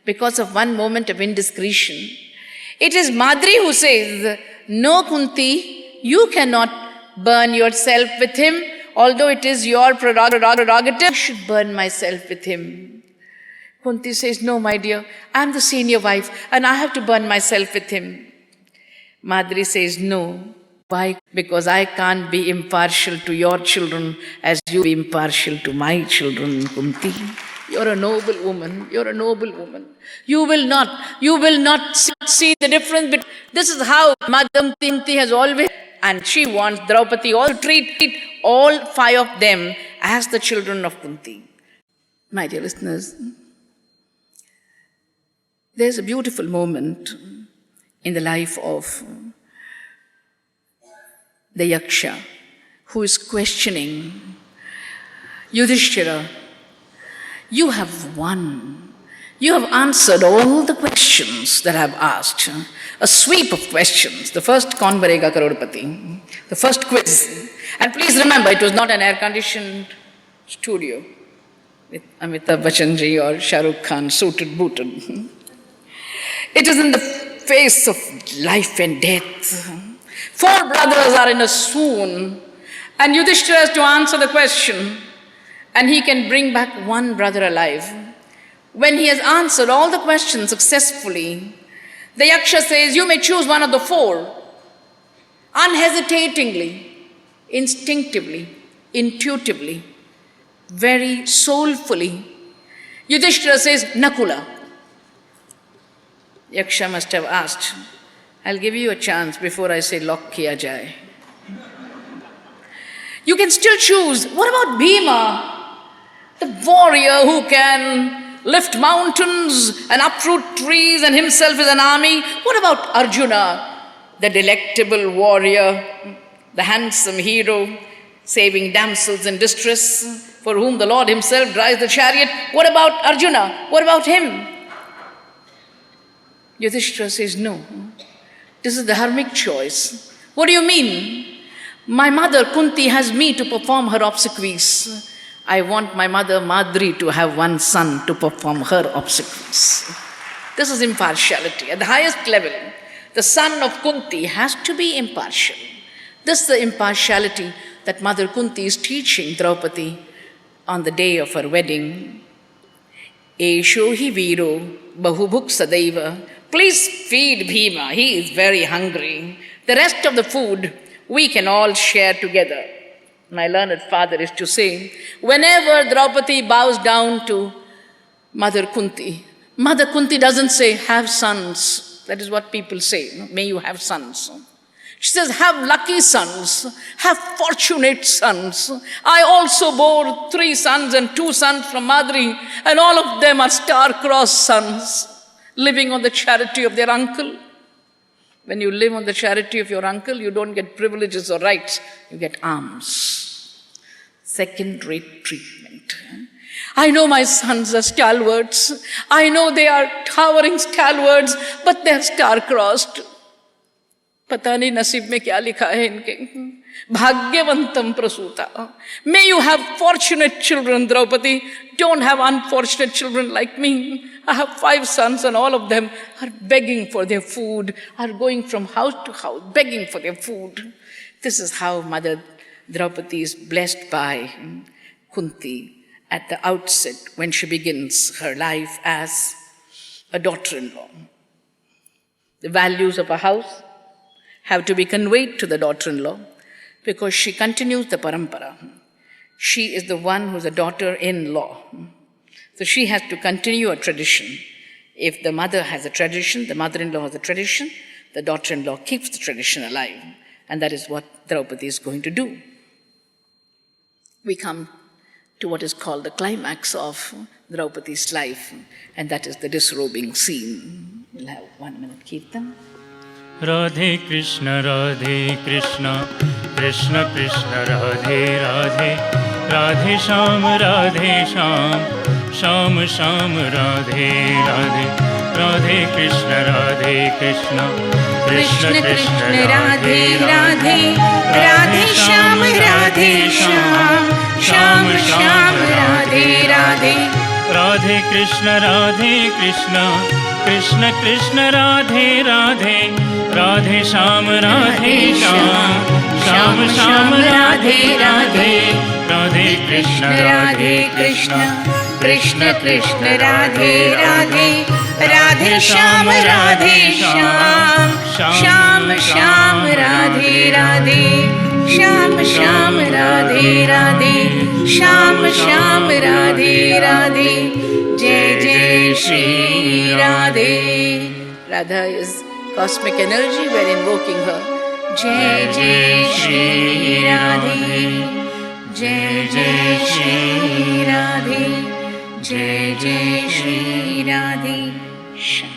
because of one moment of indiscretion, it is Madri who says, no Kunti, you cannot burn yourself with him, although it is your prerogative, I should burn myself with him. Kunti says, no, my dear, I am the senior wife and I have to burn myself with him. Madri says, no. Why? Because I can't be impartial to your children as you be impartial to my children, Kunti. You're a noble woman. You're a noble woman. You will not see the difference. But this is how Madam Kunti has always, and she wants Draupadi all to treat all 5 of them as the children of Kunti. My dear listeners, there's a beautiful moment in the life of the Yaksha who is questioning Yudhishthira. You have won. You have answered all the questions that I have asked. A sweep of questions. The first Kaun Banega Crorepati. The first quiz. And please remember, it was not an air-conditioned studio with Amitabh Bachchan ji or Shah Rukh Khan suited booted. It is in the face of life and death. 4 brothers are in a swoon, and Yudhishthira has to answer the question, and he can bring back 1 brother alive. When he has answered all the questions successfully, the Yaksha says, you may choose one of the 4. Unhesitatingly, instinctively, intuitively, very soulfully, Yudhishthira says, Nakula. Yaksha must have asked, I'll give you a chance before I say lock kiya jaye. You can still choose. What about Bhima, the warrior who can lift mountains and uproot trees and himself is an army? What about Arjuna, the delectable warrior, the handsome hero, saving damsels in distress, for whom the Lord himself drives the chariot? What about Arjuna? What about him? Yudhishthira says, no. This is the dharmic choice. What do you mean? My mother Kunti has me to perform her obsequies. I want my mother Madri to have 1 son to perform her obsequies. This is impartiality. At the highest level, the son of Kunti has to be impartial. This is the impartiality that Mother Kunti is teaching Draupadi on the day of her wedding. Esho hi viro bahubhuk sadaiva. Please feed Bhima. He is very hungry. The rest of the food we can all share together. My learned father used to say, whenever Draupadi bows down to Mother Kunti doesn't say, have sons. That is what people say, may you have sons. She says, have lucky sons, have fortunate sons. I also bore 3 sons and 2 sons from Madri, and all of them are star-crossed sons, living on the charity of their uncle. When you live on the charity of your uncle, you don't get privileges or rights, you get alms. Second-rate treatment. I know my sons are stalwarts. I know they are towering stalwarts, but they are star-crossed. पता नहीं नसीब में क्या लिखा है इनके. भाग्यवंतम प्रसूता. May you have fortunate children, Draupadi. Don't have unfortunate children like me. I have 5 sons and all of them are begging for their food, are going from house to house, begging for their food. This is how Mother Draupadi is blessed by Kunti at the outset when she begins her life as a daughter-in-law. The values of a house have to be conveyed to the daughter-in-law because she continues the parampara. She is the one who is a daughter-in-law. So she has to continue a tradition. If the mother has a tradition, the mother-in-law has a tradition, the daughter-in-law keeps the tradition alive. And that is what Draupadi is going to do. We come to what is called the climax of Draupadi's life, and that is the disrobing scene. We'll have 1 minute Kirtan. Radhe Krishna, Krishna Krishna, Radhe Radhe, Radhe Sham, Radhe Sham, Sham Sham, Radhe Radhe, Radhe Krishna, Krishna Krishna Krishna Radhe Radhe, Radhe Sham Radhe Sham, Sham Sham Radhe Radhe. Radhe Krishna, Krishna Krishna, Radhe Radhe, Radhe Sham, Radhe Sham, Sham Sham, Radhe Radhe, Radhe Krishna, Krishna Krishna Krishna Radhe Radhe, Radhe Sham Radhe Sham, Sham Sham Radhe Radhe, Sham Sham Radhe Radhe, Sham Sham Radhe Radhe. Jai Jai Shri Radhe. Radha is cosmic energy, we are invoking her. Jai Jai Shri Radhe, Jai Jai Shri Radhe, Jai Jai Shri Radhe. Shanti.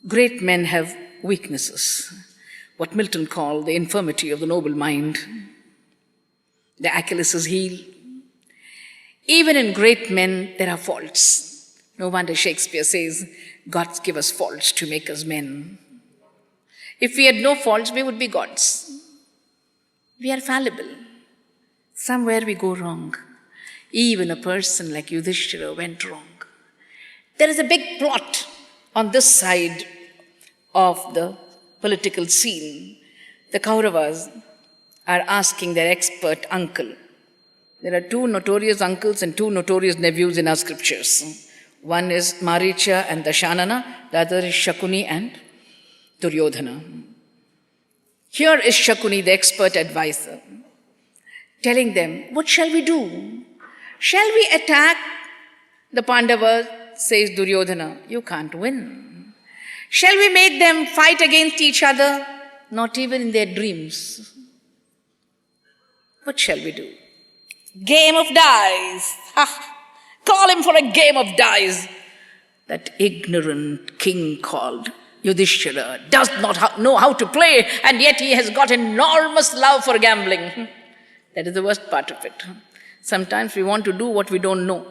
Great men have weaknesses, what Milton called the infirmity of the noble mind, the Achilles' heel. Even in great men, there are faults. No wonder Shakespeare says, God give us faults to make us men. If we had no faults, we would be gods. We are fallible. Somewhere we go wrong. Even a person like Yudhishthira went wrong. There is a big plot on this side of the political scene. The Kauravas are asking their expert uncle. There are 2 notorious uncles and 2 notorious nephews in our scriptures. One is Maricha and Dashanana, the other is Shakuni and Duryodhana. Here is Shakuni, the expert advisor, telling them, what shall we do? Shall we attack the Pandavas? Says Duryodhana, you can't win. Shall we make them fight against each other? Not even in their dreams. What shall we do? Game of dice. Ha! Call him for a game of dice. That ignorant king called Yudhishthira does not know how to play, and yet he has got enormous love for gambling. That is the worst part of it. Sometimes we want to do what we don't know.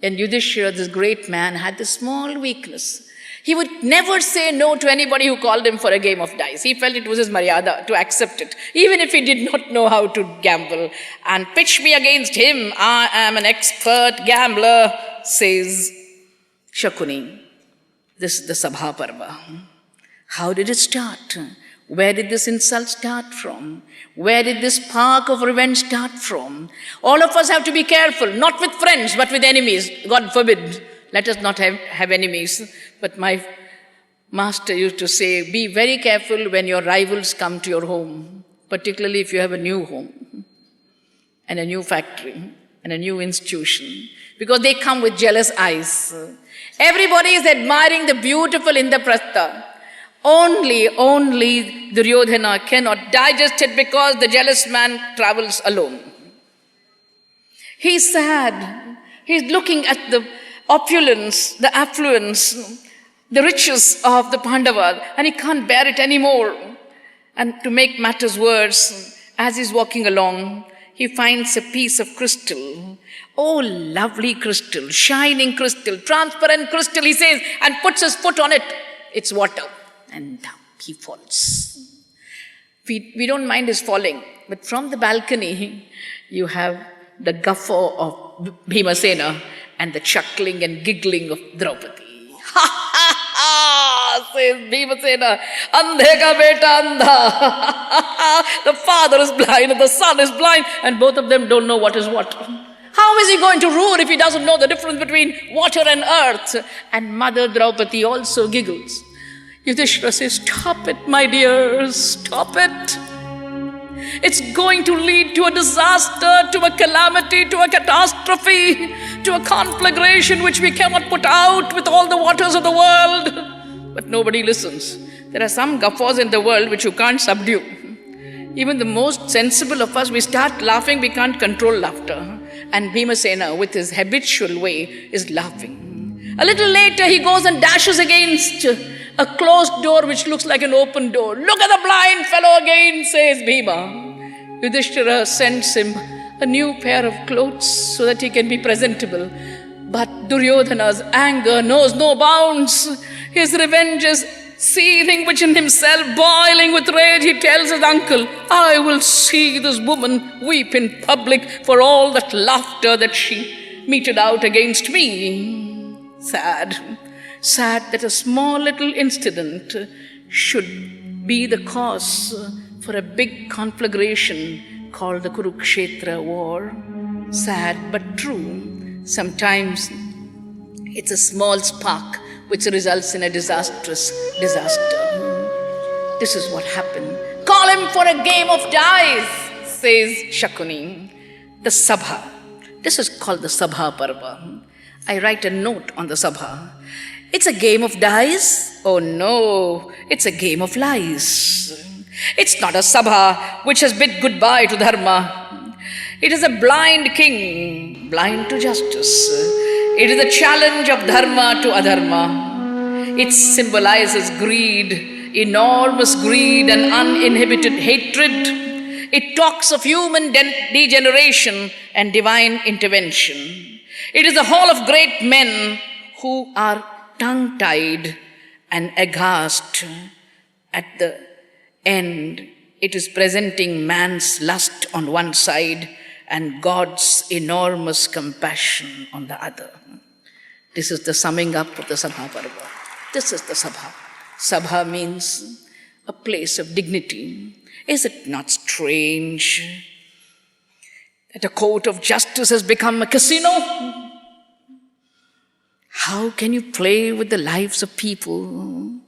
And Yudhishthira, this great man, had this small weakness. He would never say no to anybody who called him for a game of dice. He felt it was his maryada to accept it, even if he did not know how to gamble. And pitch me against him, I am an expert gambler, says Shakuni. This is the Sabha Parva. How did it start? Where did this insult start from? Where did this spark of revenge start from? All of us have to be careful, not with friends, but with enemies. God forbid. Let us not have enemies. But my master used to say, be very careful when your rivals come to your home, particularly if you have a new home and a new factory and a new institution, because they come with jealous eyes. Everybody is admiring the beautiful Indraprastha. Only Duryodhana cannot digest it because the jealous man travels alone. He's sad. He's looking at the opulence, the affluence, the riches of the Pandavas, and he can't bear it anymore. And to make matters worse, as he's walking along, he finds a piece of crystal. Oh, lovely crystal, shining crystal, transparent crystal, he says, and puts his foot on it. It's water. And down he falls. We don't mind his falling, but from the balcony, you have the guffaw of Bhimasena and the chuckling and giggling of Draupadi. Ha ha ha, says Bhimasena, andhe ka beta andha. The father is blind and the son is blind, and both of them don't know what is what. How is he going to rule if he doesn't know the difference between water and earth? And Mother Draupadi also giggles. Yudhishthira says, stop it, my dears, stop it. It's going to lead to a disaster, to a calamity, to a catastrophe, to a conflagration which we cannot put out with all the waters of the world. But nobody listens. There are some guffaws in the world which you can't subdue. Even the most sensible of us, we start laughing, we can't control laughter. And Bhimasena, with his habitual way, is laughing. A little later, he goes and dashes against a closed door which looks like an open door. Look at the blind fellow again, says Bhima. Yudhishthira sends him a new pair of clothes so that he can be presentable. But Duryodhana's anger knows no bounds. His revenge is seething within himself, boiling with rage. He tells his uncle, I will see this woman weep in public for all that laughter that she meted out against me. Sad that a small little incident should be the cause for a big conflagration called the Kurukshetra war. Sad but true. Sometimes it's a small spark which results in a disastrous disaster. This is what happened. Call him for a game of dice, says Shakuni. The Sabha. This is called the Sabha Parva. I write a note on the Sabha. It's a game of dice? Oh no, it's a game of lies. It's not a Sabha which has bid goodbye to Dharma. It is a blind king, blind to justice. It is a challenge of Dharma to Adharma. It symbolizes greed, enormous greed and uninhibited hatred. It talks of human degeneration and divine intervention. It is a hall of great men who are tongue-tied and aghast. At the end, it is presenting man's lust on one side and God's enormous compassion on the other. This is the summing up of the Sabha Parva. This is the Sabha. Sabha means a place of dignity. Is it not strange that a court of justice has become a casino? How can you play with the lives of people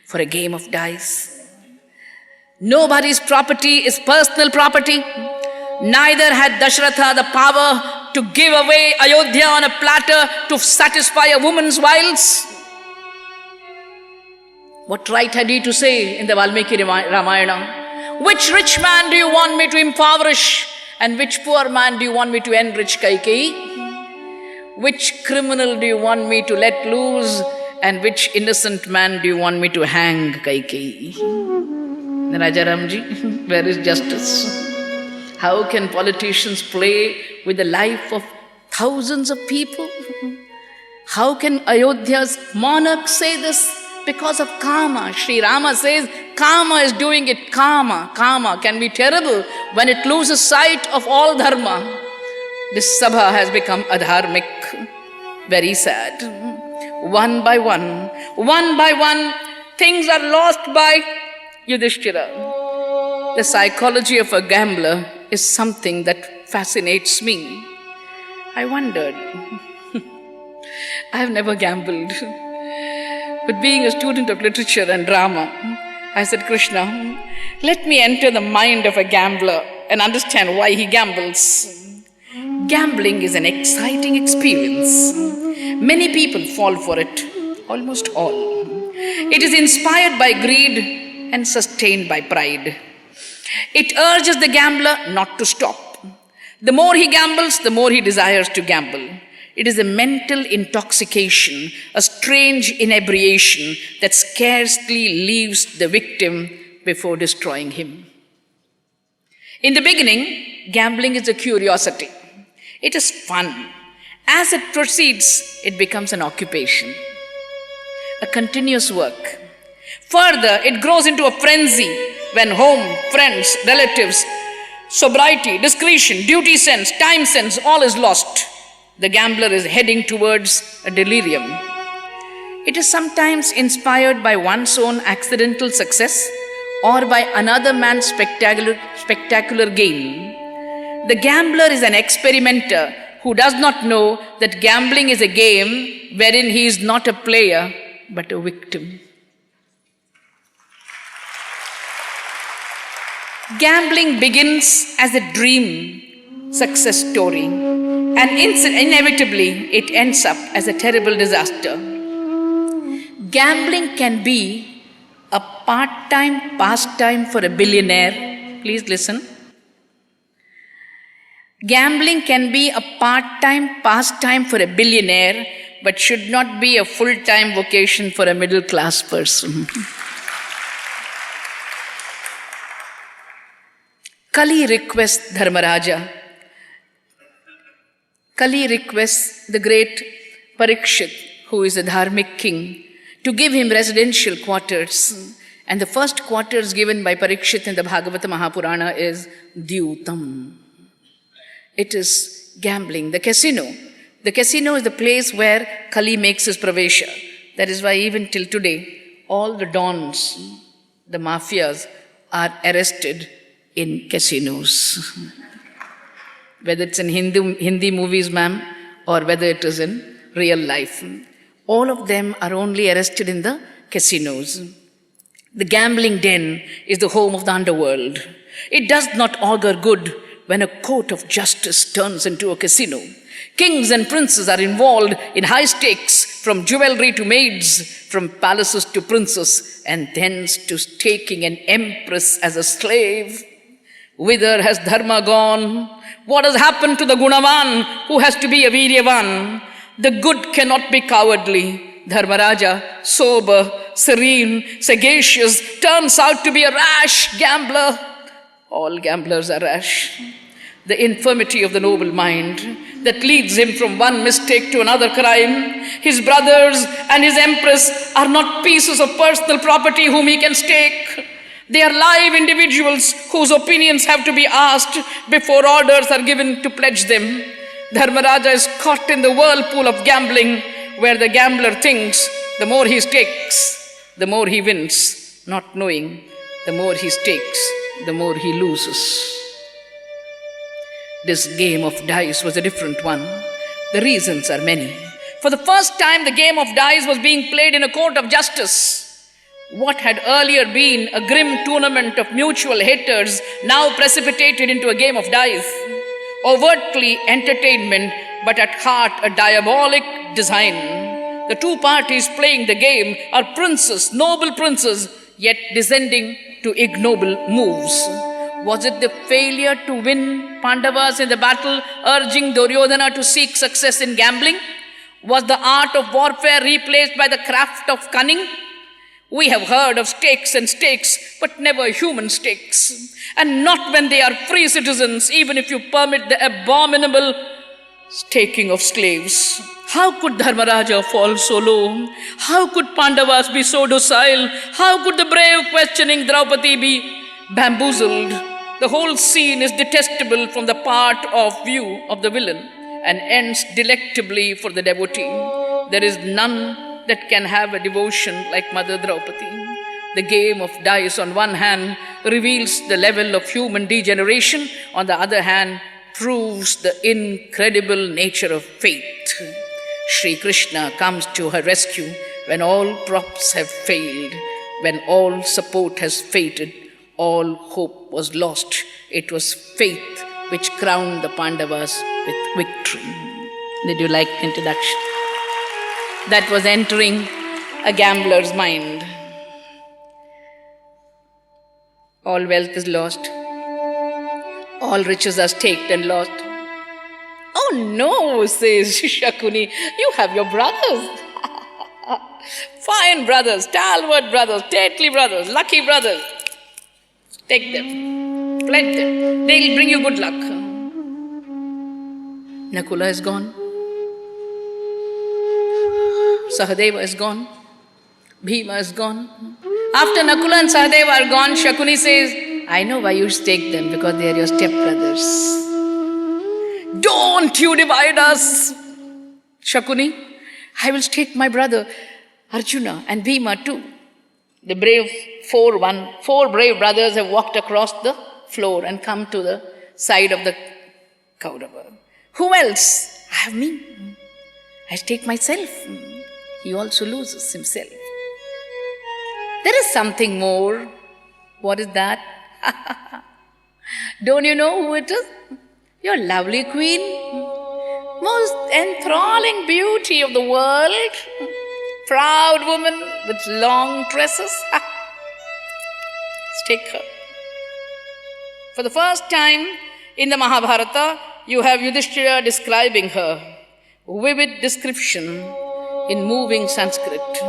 for a game of dice? Nobody's property is personal property. Neither had Dashratha the power to give away Ayodhya on a platter to satisfy a woman's wiles. What right had he to say in the Valmiki Ramayana? Which rich man do you want me to impoverish? And which poor man do you want me to enrich, Kaikeyi? Which criminal do you want me to let loose? And which innocent man do you want me to hang, Kaikeyi? Rajaramji, where is justice? How can politicians play with the life of thousands of people? How can Ayodhya's monarch say this? Because of karma. Sri Rama says, karma is doing it. Karma can be terrible when it loses sight of all dharma. This Sabha has become adharmic. Very sad. One by one, things are lost by Yudhishthira. The psychology of a gambler is something that fascinates me. I wondered, I have never gambled. But being a student of literature and drama, I said, Krishna, let me enter the mind of a gambler and understand why he gambles. Gambling is an exciting experience. Many people fall for it, almost all. It is inspired by greed and sustained by pride. It urges the gambler not to stop. The more he gambles, the more he desires to gamble. It is a mental intoxication, a strange inebriation that scarcely leaves the victim before destroying him. In the beginning, gambling is a curiosity. It is fun. As it proceeds, it becomes an occupation, a continuous work. Further, it grows into a frenzy when home, friends, relatives, sobriety, discretion, duty sense, time sense, all is lost. The gambler is heading towards a delirium. It is sometimes inspired by one's own accidental success or by another man's spectacular gain. The gambler is an experimenter who does not know that gambling is a game wherein he is not a player but a victim. Gambling begins as a dream success story, and inevitably it ends up as a terrible disaster. Gambling can be a part-time pastime for a billionaire. Please listen. Gambling can be a part-time pastime for a billionaire, but should not be a full-time vocation for a middle-class person. Kali requests Dharmaraja. Kali requests the great Parikshit, who is a dharmic king, to give him residential quarters. And the first quarters given by Parikshit in the Bhagavata Mahapurana is Dyutam. It is gambling, the casino. The casino is the place where Kali makes his pravesha. That is why even till today, all the dons, the mafias, are arrested in casinos. Whether it's in Hindi movies, ma'am, or whether it is in real life. All of them are only arrested in the casinos. The gambling den is the home of the underworld. It does not augur good when a court of justice turns into a casino. Kings and princes are involved in high stakes, from jewelry to maids, from palaces to princes, and thence to taking an empress as a slave. Whither has dharma gone? What has happened to the gunavan who has to be a viryavan? The good cannot be cowardly. Dharmaraja, sober, serene, sagacious, turns out to be a rash gambler. All gamblers are rash. The infirmity of the noble mind that leads him from one mistake to another crime. His brothers and his empress are not pieces of personal property whom he can stake. They are live individuals whose opinions have to be asked before orders are given to pledge them. Dharmaraja is caught in the whirlpool of gambling, where the gambler thinks the more he stakes, the more he wins, not knowing the more he stakes, the more he loses. This game of dice was a different one. The reasons are many. For the first time, the game of dice was being played in a court of justice. What had earlier been a grim tournament of mutual haters now precipitated into a game of dice. Overtly entertainment, but at heart a diabolic design. The two parties playing the game are princes, noble princes, yet descending to ignoble moves. Was it the failure to win Pandavas in the battle urging Duryodhana to seek success in gambling? Was the art of warfare replaced by the craft of cunning? We have heard of stakes and stakes, but never human stakes. And not when they are free citizens, even if you permit the abominable staking of slaves. How could Dharmaraja fall so low? How could Pandavas be so docile? How could the brave questioning Draupadi be bamboozled? The whole scene is detestable from the part of view of the villain and ends delectably for the devotee. There is none that can have a devotion like Mother Draupadi. The game of dice on one hand reveals the level of human degeneration, on the other hand proves the incredible nature of faith. Shri Krishna comes to her rescue when all props have failed, when all support has faded, all hope was lost. It was faith which crowned the Pandavas with victory. Did you like the introduction? That was entering a gambler's mind. All wealth is lost. All riches are staked and lost. Oh no, says Shakuni, you have your brothers. Fine brothers, stalwart brothers, stately brothers, lucky brothers. Take them, pledge them, they'll bring you good luck. Nakula is gone. Sahadeva is gone. Bhima is gone. After Nakula and Sahadeva are gone, Shakuni says, I know why you stake them, because they are your stepbrothers. Don't you divide us, Shakuni. I will stake my brother Arjuna and Bhima too. The brave four brave brothers have walked across the floor and come to the side of the Kaurava. Who else? I have me. I stake myself. He also loses himself. There is something more. What is that? Don't you know who it is? Your lovely queen, most enthralling beauty of the world, proud woman with long tresses. Take her. For the first time in the Mahabharata, you have Yudhishthira describing her. Vivid description in moving Sanskrit.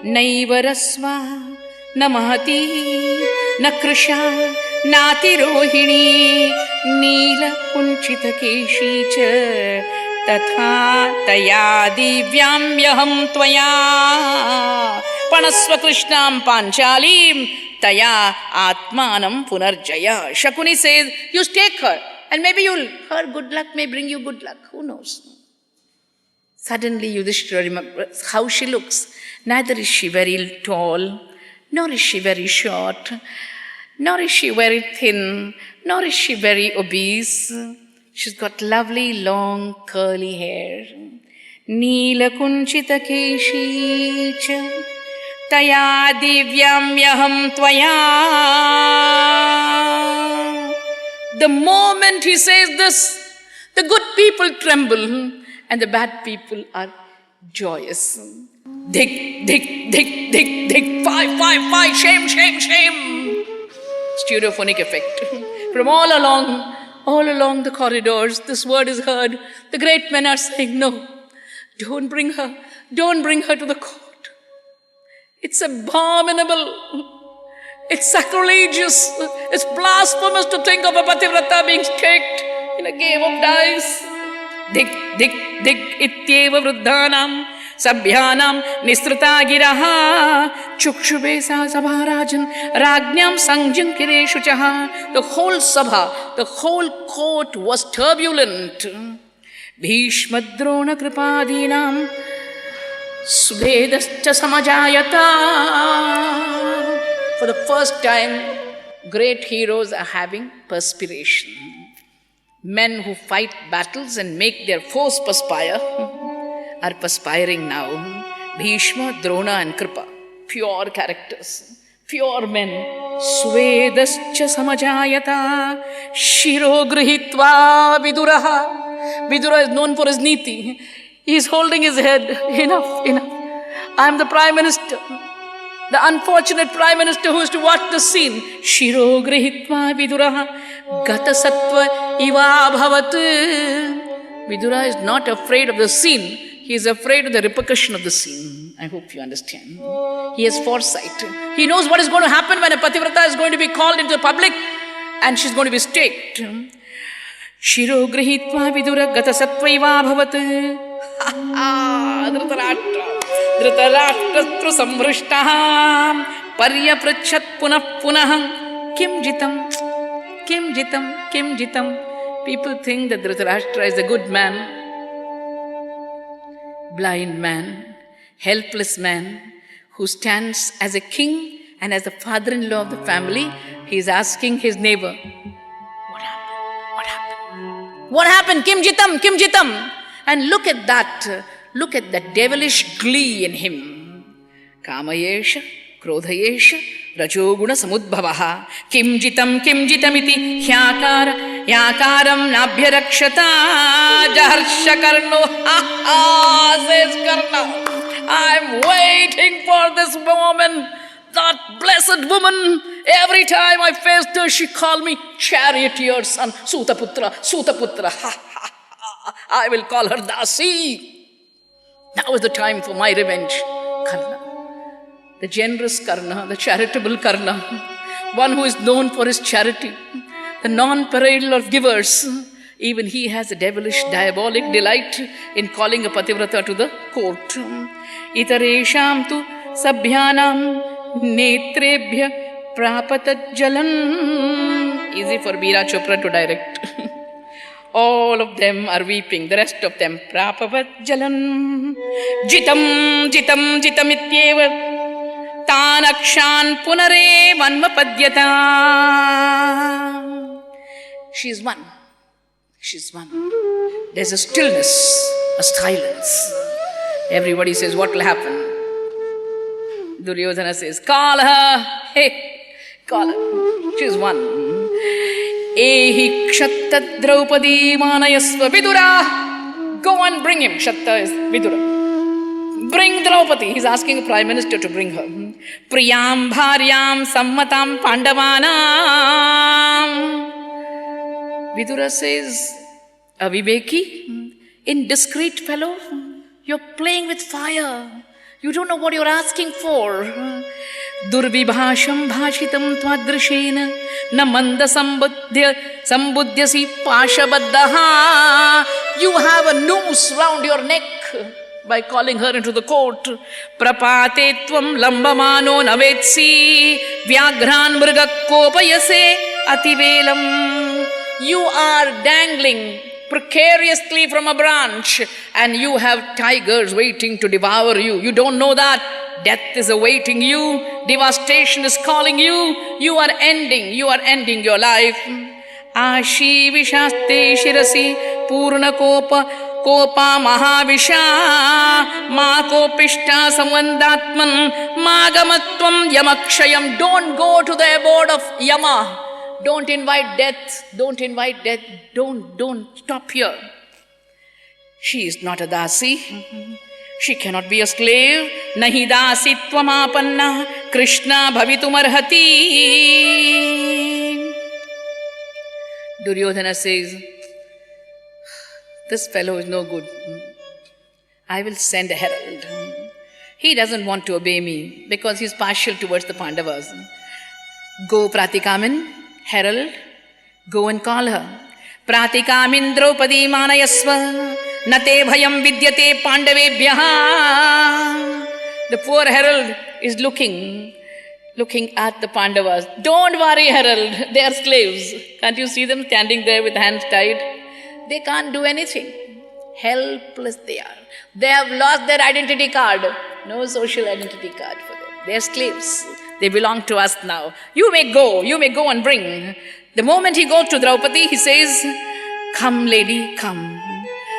Naiva rasva na mahati na krisha nati rohini nila kunchita keshi cha tatha taya divyam tvaya panasva krishnam panchalim taya atmanam punarjaya. Shakuni says, you stake her and maybe her good luck may bring you good luck. Who knows? Suddenly Yudhishthira remembers how she looks. Neither is she very tall, nor is she very short, nor is she very thin, nor is she very obese. She's got lovely long curly hair. Neela kunchita keshi cha taya divyam tvaya. The moment he says this, the good people tremble and the bad people are joyous. Dig, dig, dig, dig, dig, fie, shame, shame, shame. Stereophonic effect. From all along the corridors, this word is heard. The great men are saying, no, don't bring her to the court. It's abominable. It's sacrilegious. It's blasphemous to think of a pativrata being staked in a game of dice. Dig, dig, dig, ityeva vruddhanam sabhyanam nisrita giraha chukshubesa sabharajan ragnyam sangjam kireshu chaha. The whole sabha, the whole court was turbulent. Bhishma drona kripadinam subedascha samajayata. For the first time, great heroes are having perspiration. Men who fight battles and make their foes perspire are perspiring now. Bhishma, Drona and Kripa, pure characters, pure men. Svedascha samajayata shiro grihitva viduraha. Vidura is known for his niti. He is holding his head. Enough. I am the Prime Minister. The unfortunate Prime Minister who is to watch the scene. Shiro grihitva viduraha gata sattva iva bhavat. Vidura is not afraid of the scene. He is afraid of the repercussion of the scene. I hope you understand. He has foresight. He knows what is going to happen when a pativrata is going to be called into the public and she's going to be staked. Shiro grihitva vidura gata sattva iva bhavat. Dhritarashtra samvrishtaha paryaprachat punah punah kim jitam. People think that Dhritarashtra is a good man, blind man, helpless man who stands as a king and as the father-in-law of the family. He is asking his neighbor, what happened? Kim jitam? And look at that Look at that devilish glee in him. Kamayesha, Krodhayesha, Rajoguna Samudbhavaha, Kim jitamiti, Hyakaram Nabhyarakshata, Jaharsha Karno, says Karna. I'm waiting for this woman, that blessed woman. Every time I faced her, she called me charioteer son, Sutaputra. I will call her Dasi. Now is the time for my revenge. Karna, the generous Karna, the charitable Karna, one who is known for his charity, the non-paradal of givers. Even he has a devilish, diabolic delight in calling a pativrata to the court. Itaresham tu sabhyanam netrebhya prapatat jalan. Easy for Meera Chopra to direct. All of them are weeping, the rest of them. Prapavat jalan. Jitam ityeva. Tanakshan punare vanmapadyata. She's one. There's a stillness, a silence. Everybody says, what will happen? Duryodhana says, call her. Hey, call her. She's one. Ehi kshatta draupadi manayasva vidura. Go and bring him. Kshatta is vidura. Bring Draupadi. He's asking a prime minister to bring her. Priyam bharyam sammatam pandavanam. Vidura says, Aviveki, indiscreet fellow, you're playing with fire. You don't know what you're asking for. Durvibhasham bhashitam twadrishena namanda sambuddhyasi pashabaddaha. You have a noose round your neck by calling her into the court. Prapate tvam lambamano navetsi vyagran mrgakopayase ativelam. You are dangling precariously from a branch and you have tigers waiting to devour you. You don't know that. Death is awaiting you. Devastation is calling you. You are ending your life. Ashi vishaste shirasi purna kopa mahavisha ma kopishta samvandatman magamatvam yamakshayam. Don't go to the abode of Yama. Don't invite death. Don't stop here. She is not a dasi. She cannot be a slave. Nahi dasi tvamapanna Krishna bhavitumarhati. Duryodhana says, this fellow is no good. I will send a herald. He doesn't want to obey me because he's partial towards the Pandavas. Go Pratikamin. Herald, go and call her. Pratikamin Draupadi manayasva nate bhayam vidyate pandavebhyaha. The poor herald is looking at the Pandavas. Don't worry, herald, they are slaves. Can't you see them standing there with hands tied? They can't do anything. Helpless they are. They have lost their identity card. No social identity card for them. They are slaves. They belong to us now. You may go and bring. The moment he goes to Draupadi, he says, come lady, come.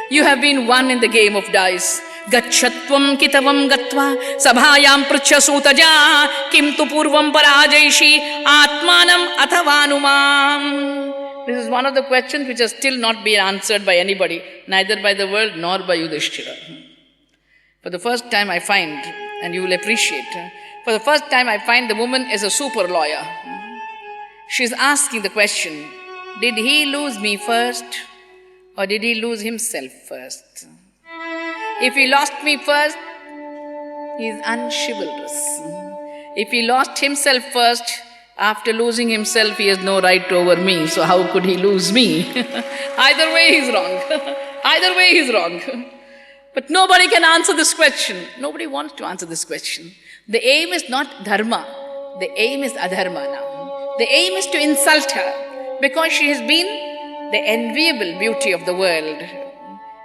You have been won in the game of dice. Gachatvam kitavam gatva sabhayam prachya sutaja kim tu purvam parajaishi atmanam athavanumam. This is one of the questions which has still not been answered by anybody, neither by the world nor by Yudhishthira. For the first time I find, and you will appreciate, for the first time I find the woman is a super lawyer. She's asking the question, did he lose me first or did he lose himself first? If he lost me first, he is unchivalrous. If he lost himself first, after losing himself, he has no right over me. So how could he lose me? Either way he's wrong. But nobody can answer this question. Nobody wants to answer this question. The aim is not dharma. The aim is adharma now. The aim is to insult her because she has been the enviable beauty of the world.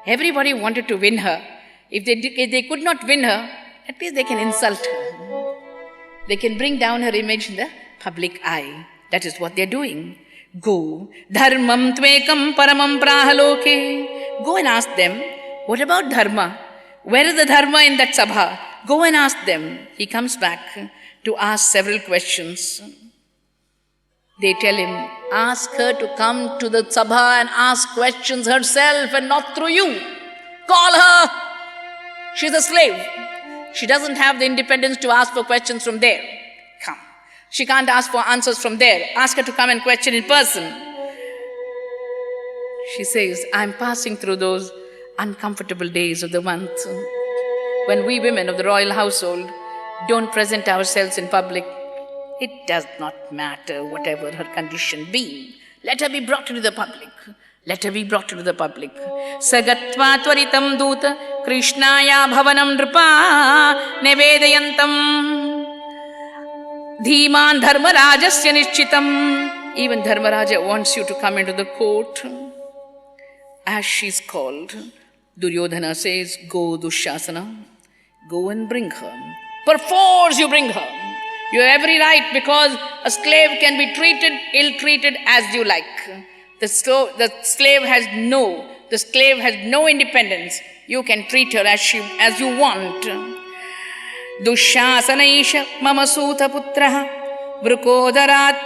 Everybody wanted to win her. If they could not win her, at least they can insult her. They can bring down her image in the public eye. That is what they're doing. Go. Dharmam tvekam paramam prahaloke. Go and ask them, what about dharma? Where is the dharma in that sabha? Go and ask them. He comes back to ask several questions. They tell him, ask her to come to the sabha and ask questions herself and not through you. Call her. She's a slave. She doesn't have the independence to ask for questions from there. Come. She can't ask for answers from there. Ask her to come and question in person. She says, I'm passing through those uncomfortable days of the month when we women of the royal household don't present ourselves in public. It does not matter whatever her condition be. Let her be brought into the public. Let her be brought into the public. Sagatva tvaritam duta Krishnaya bhavanam nripa nevedayantam dhiman dharmarajasya nishchitam. Even Dharmaraja wants you to come into the court. As she's called, Duryodhana says, go Dushasana, go and bring her. Perforce you bring her. You have every right, because a slave can be treated, ill-treated as you like. The slave has no independence. You can treat her as you want. Dushasanaisha mama suta putraha vrukodarat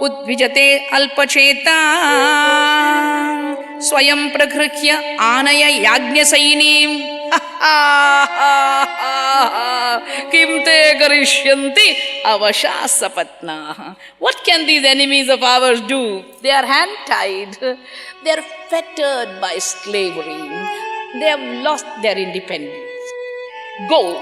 udvijate alpacheta swayam prakrikya anaya yagnya sainim kim te karishyanti avashasapatna. What can these enemies of ours do? They are hand-tied. They are fettered by slavery. They have lost their independence. Go.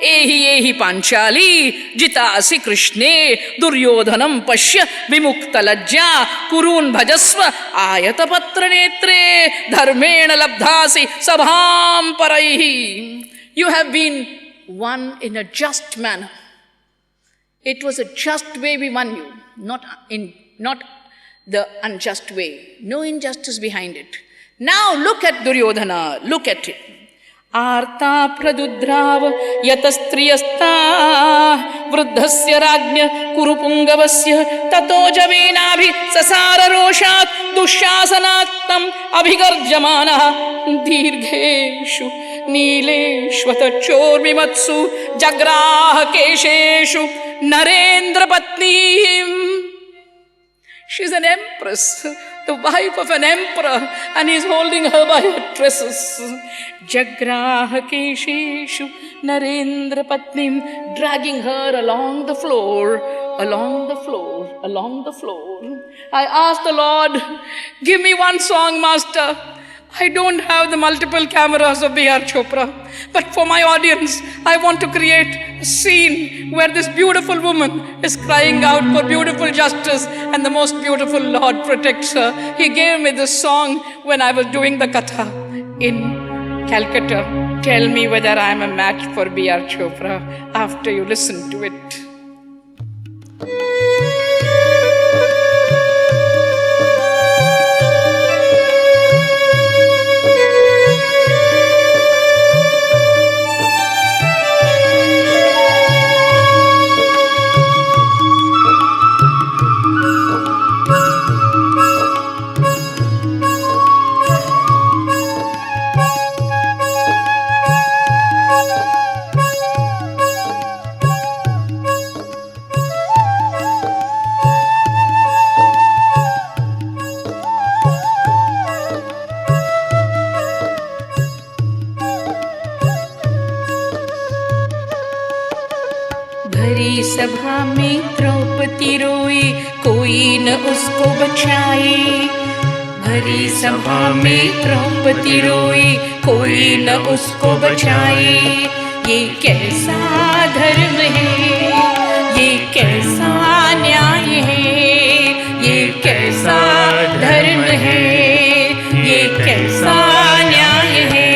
Ehi ehi Panchali jitasi Krishne Duryodhanam pashya vimukta lajja kurun bhajasva ayatapatra netre dharmena labdhasi sabham paraihi. You have been won in a just manner. It was a just way we won you, not the unjust way. No injustice behind it. Now look at Duryodhana, look at it. Arta pradudrava yatastriyasta vruddhasya rajnya kurupungavasya tato javenabhi sasara roshat dushasanatam abhigarjamana dirgheshu nileshvatachormimatsu jagraha kesheshu narendra patnim. She's an empress, the wife of an emperor, and he's holding her by her tresses. Jagraha kesheshu narendra patnim, dragging her along the floor, along the floor, along the floor. I asked the Lord, give me one song, Master. I don't have the multiple cameras of B.R. Chopra, but for my audience, I want to create a scene where this beautiful woman is crying out for beautiful justice and the most beautiful Lord protects her. He gave me this song when I was doing the katha in Calcutta. Tell me whether I am a match for B.R. Chopra after you listen to it. सभा में द्रौपदी रोए कोई न उसको बचाए. भरी सभा में द्रौपदी रोए कोई न उसको बचाए. ये कैसा धर्म है, ये कैसा न्याय है, ये कैसा धर्म है, ये कैसा न्याय है.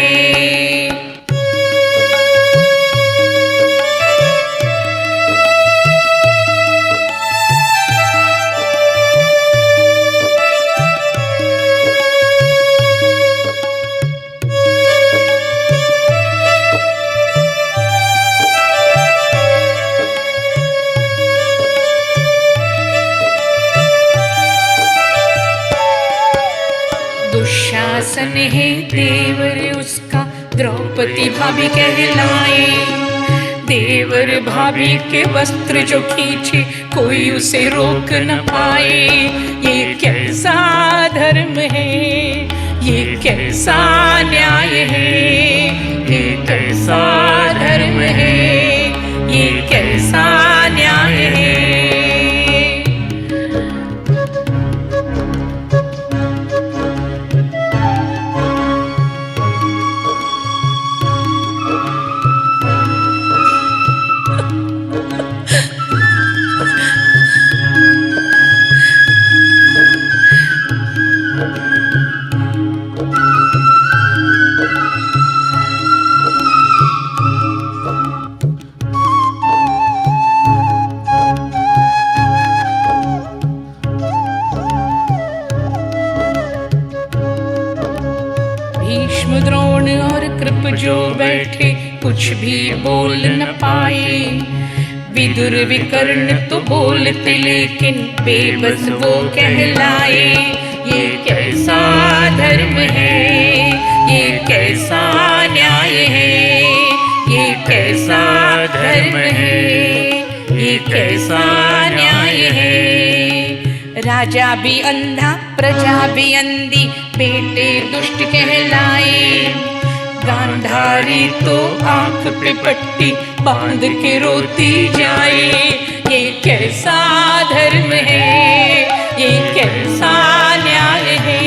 दुशासन है देवर उसका द्रौपदी भाभी कहलाए। देवर भाभी के वस्त्र जो खींचे कोई उसे रोक न पाए। ये कैसा धर्म है, ये कैसा न्याय है, ये कैसा धर्म है, ये कैसा न्याय है। भीष्म द्रोण और कृप जो बैठे कुछ भी बोल न पाए। विदुर विकर्ण तो बोलते लेकिन बेबस वो कहलाए। ये कैसा धर्म है, ये कैसा न्याय है, ये कैसा धर्म है, ये कैसा न्याय है। राजा भी अंधा प्रजा भी अंधी बेटे दुष्ट कहलाए। गांधारी तो आंख पे पट्टी बांध के रोती जाए। ये कैसा धर्म है, ये कैसा न्याय है,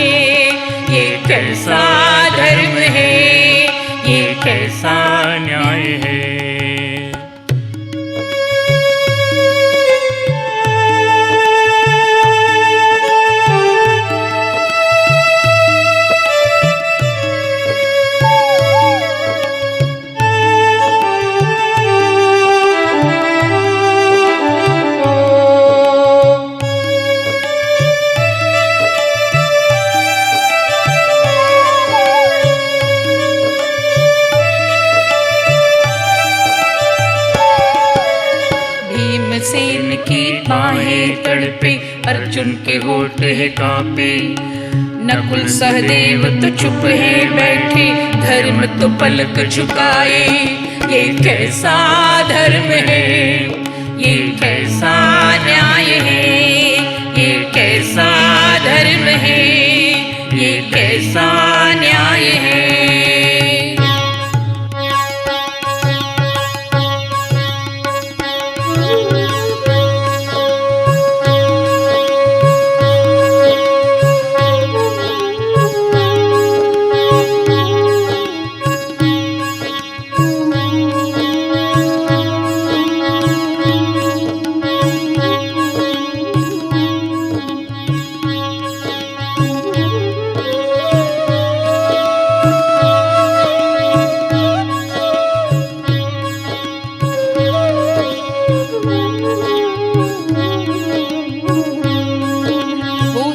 ये कैसा धर्म है, ये कैसा न्याय है। भीमसेन की बाहें तड़पे अर्जुन के होठ है कांपे। नकुल सहदेव तो चुप है बैठे धर्म तो पलक झुकाए। ये कैसा धर्म है, ये कैसा न्याय है, ये कैसा धर्म है, ये कैसा न्याय है।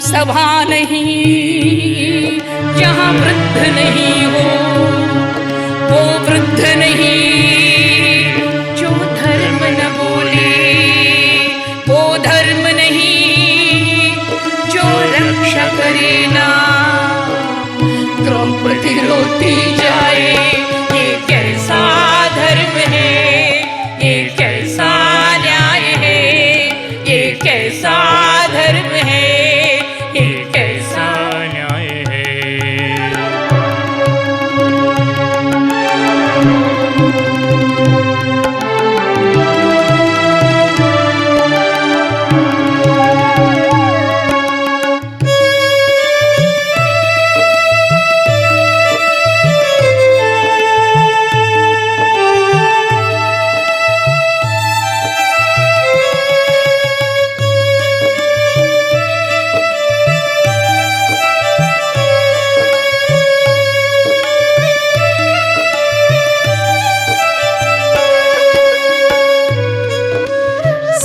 सभा नहीं जहाँ वृद्ध नहीं हो, वो वृद्ध नहीं जो धर्म न बोले, वो धर्म नहीं जो रक्षा करे ना। द्रौपदी रोती जाए। ये कैसा धर्म है, ये कैसा न्याय है, ये कैसा धर्म है, ये कैसा न्याय है।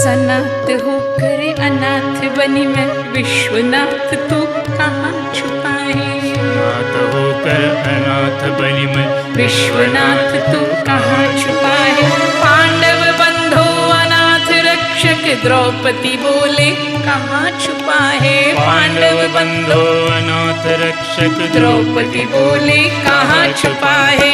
सनाथ होकर अनाथ बनी मैं विश्वनाथ तू कहाँ छुपाए। सनाथ होकर अनाथ बनी मैं विश्वनाथ तू कहाँ छुपाए। पांडव बंधो अनाथ रक्षक द्रौपदी बोले कहाँ छुपाए। पांडव बंधो अनाथ रक्षक द्रौपदी बोले कहाँ छुपाए।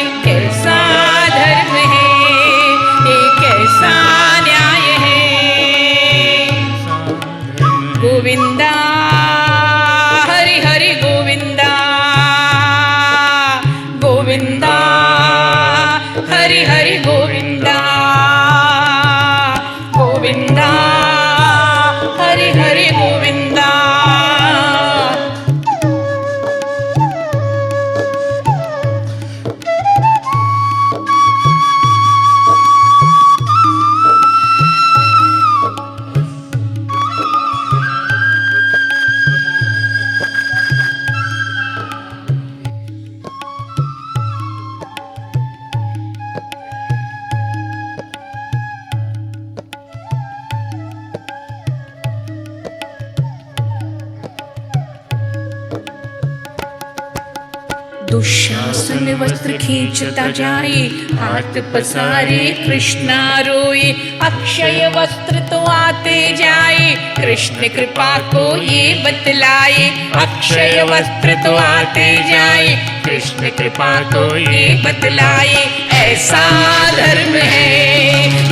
दुशासन वस्त्र खींचता जाए, हाथ पसारे कृष्णा रोए, अक्षय वस्त्र तो आते जाए, कृष्ण कृपा को ये बतलाए, अक्षय वस्त्र तो आते जाए, कृष्ण कृपा को ये बतलाए। ऐसा धर्म है,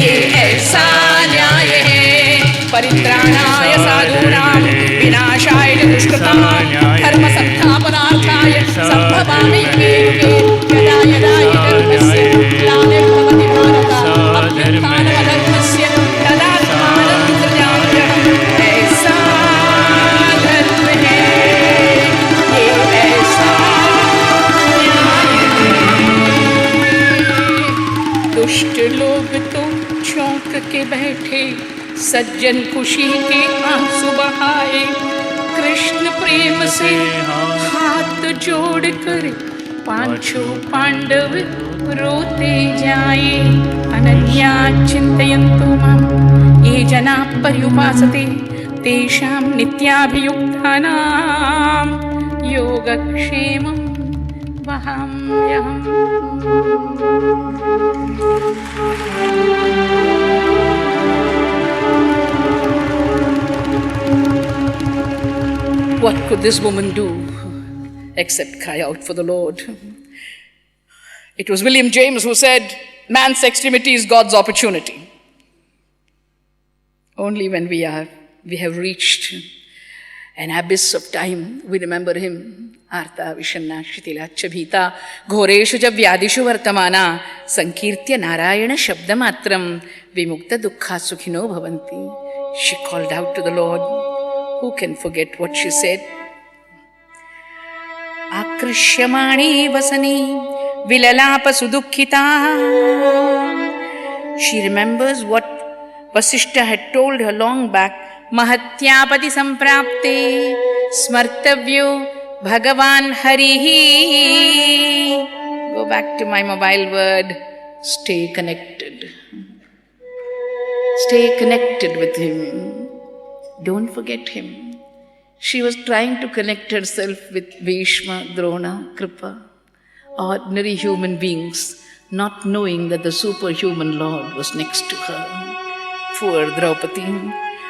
ये ऐसा न्याय है, परित्राणाय साधूनां विनाशाय च दुष्कृतां धर्म संस्थापनार्थाय संभवामि युगे युगे। यदा यदा हि धर्मस्य ग्लानिर्भवति भारत अभ्युत्थानमधर्मस्य तदात्मानं सृजाम्यहम्। ऐसा धर्म है, ये ऐसा न्याय है। दुष्ट लोग तो चौंक के बैठे, सज्जन खुशी के आंसू बहाए, कृष्ण प्रेम से हाथ जोड़कर पांचों पांडव रोते जाए। अनन्या चिंतयन्तु मां ये जना पर्युपासते, तेषां नित्याभियुक्तानां योगक्षेमं वहाम्यहम्। What could this woman do except cry out for the Lord? It was William James who said, man's extremity is God's opportunity. Only when we have reached an abyss of time, we remember him. Arta vishanna shitilacha bhita ghoreshu ja vyadishu vartamana sankirtya narayana shabdamatram vimukta dukkha sukhino bhavanti. She called out to the Lord. Who can forget what she said? Akrishyamani vasani vilalapa sudukhita. She remembers what Vasishta had told her long back. Mahatyapati samprapte smartavyo bhagavan harihi. Go back to my mobile word. Stay connected. Stay connected with him. Don't forget him. She was trying to connect herself with Bhishma, Drona, Kripa, ordinary human beings, not knowing that the superhuman Lord was next to her. Poor Draupadi.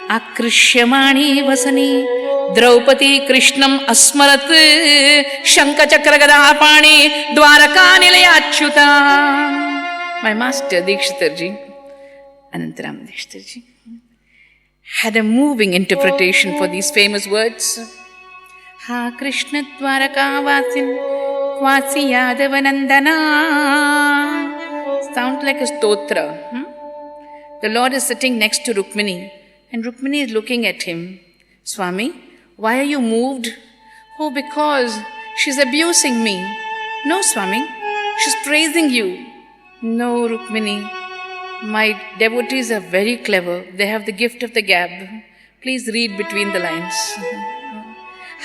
Akrishyamani vasani Draupadi Krishnam asmarat Shanka Chakra Gadapani Dwaraka Nilayachyuta. My master Dikshitarji, Anantaram Dikshitarji, had a moving interpretation for these famous words. Ha Krishna Dwaraka Vasin Kwasi Yadavanandana. Sounds like a stotra. The Lord is sitting next to Rukmini, and Rukmini is looking at him. Swami, why are you moved? Oh, because she's abusing me. No, Swami, she's praising you. No, Rukmini, my devotees are very clever. They have the gift of the gab. Please read between the lines.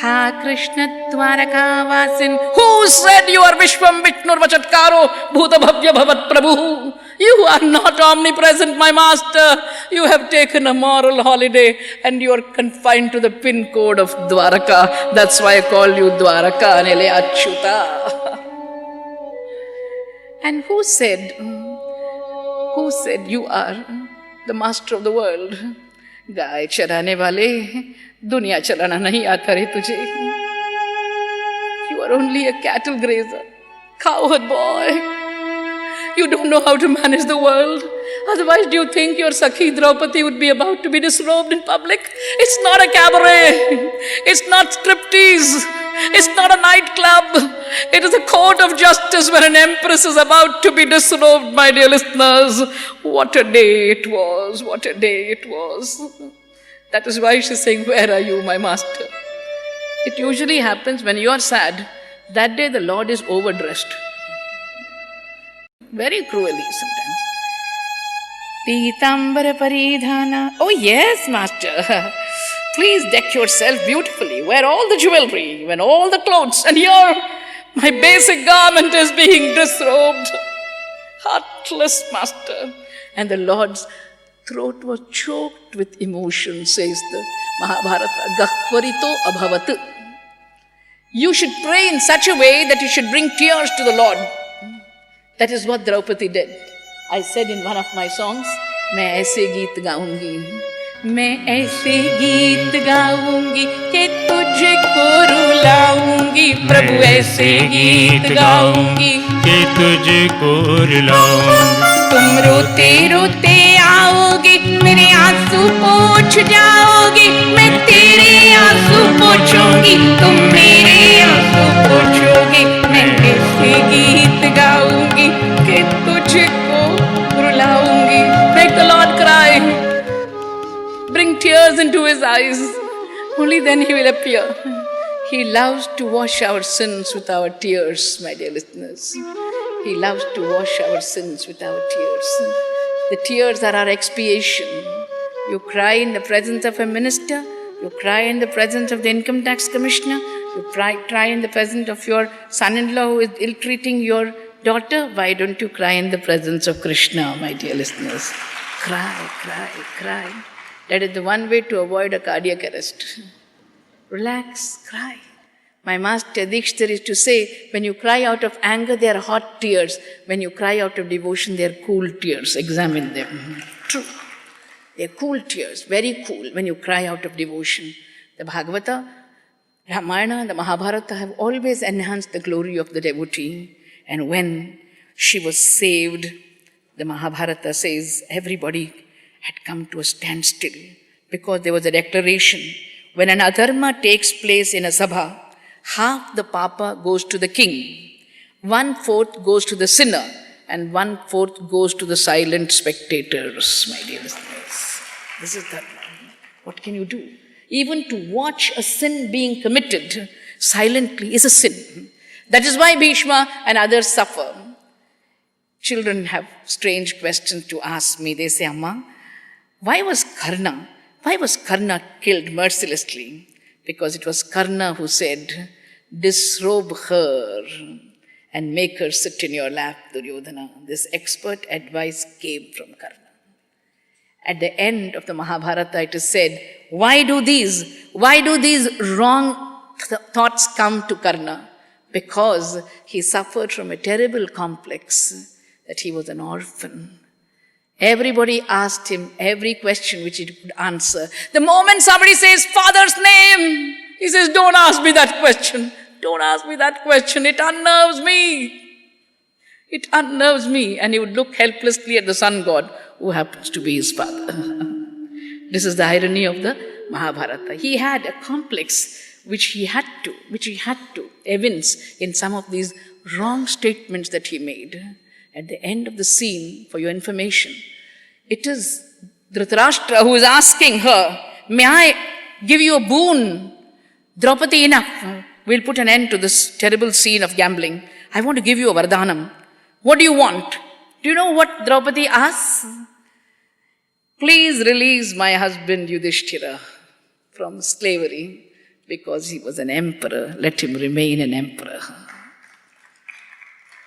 Ha Krishna Dwaraka Vasin. Who said you are Vishwam Vishnur Vachatkaro Bhuta Bhavya Bhavat Prabhu? You are not omnipresent, my master. You have taken a moral holiday and you are confined to the pin code of Dwaraka. That's why I call you Dwaraka Nile Achyuta. And who said you are the master of the world? गाय चराने वाले, दुनिया चलाना नहीं आता रे तुझे. You are only a cattle grazer, cowherd boy. You don't know how to manage the world. Otherwise, do you think your Sakhi Draupadi would be about to be disrobed in public? It's not a cabaret. It's not striptease. It's not a nightclub. It is a court of justice where an empress is about to be disrobed, my dear listeners. What a day it was. What a day it was. That is why she's saying, where are you, my master? It usually happens when you are sad. That day the Lord is overdressed. Very cruelly sometimes. Pitambara paridhana. Oh yes, master. Please deck yourself beautifully. Wear all the jewelry, wear all the clothes. And here, my basic garment is being disrobed. Heartless master. And the Lord's throat was choked with emotion, says the Mahabharata. Gahvarito abhavat. You should pray in such a way that you should bring tears to the Lord. That is what Draupadi did. I said in one of my songs, मैं ऐसे गीत गाऊंगी, मैं ऐसे गीत गाऊंगी कि तुझको रुलाऊंगी, प्रभु ऐसे गीत गाऊंगी कि तुझको रुलाऊंगी। तुम रोते रोते आओगे, मेरे आंसू पोंछ जाओगे, मैं तेरे आंसू पोंछूंगी, तुम मेरे आंसू पोंछोगे। मैं ऐसे गीत गाऊंगी कि तुझको रुलाऊंगी। Make the Lord cry. Bring tears into his eyes. Only then he will appear. He loves to wash our sins with our tears, my dear listeners. He loves to wash our sins with our tears. The tears are our expiation. You cry in the presence of a minister, you cry in the presence of the income tax commissioner, you cry in the presence of your son-in-law who is ill-treating your daughter. Why don't you cry in the presence of Krishna, my dear listeners? Cry, cry, cry. That is the one way to avoid a cardiac arrest. Relax, cry. My master Dikshtar is to say, when you cry out of anger, they are hot tears. When you cry out of devotion, they are cool tears. Examine them. True. They are cool tears, very cool when you cry out of devotion. The Bhagavata, Ramayana, the Mahabharata have always enhanced the glory of the devotee. And when she was saved, the Mahabharata says everybody had come to a standstill because there was a declaration. When an adharma takes place in a sabha, half the papa goes to the king, 1/4 goes to the sinner, and 1/4 goes to the silent spectators, my dear listeners. This is dharma. What can you do? Even to watch a sin being committed silently is a sin. That is why Bhishma and others suffer. Children have strange questions to ask me. They say, Amma, why was Karna killed mercilessly? Because it was Karna who said, disrobe her and make her sit in your lap, Duryodhana. This expert advice came from Karna. At the end of the Mahabharata, it is said, why do these wrong thoughts come to Karna? Because he suffered from a terrible complex that he was an orphan. Everybody asked him every question which he could answer. The moment somebody says father's name, he says, don't ask me that question. Don't ask me that question. It unnerves me. It unnerves me. And he would look helplessly at the sun god who happens to be his father. This is the irony of the Mahabharata. He had a complex which he had to evince in some of these wrong statements that he made. At the end of the scene, for your information, it is Dhritarashtra who is asking her, may I give you a boon? Draupadi, enough. We'll put an end to this terrible scene of gambling. I want to give you a vardhanam. What do you want? Do you know what Draupadi asks? Please release my husband Yudhishthira from slavery because he was an emperor. Let him remain an emperor.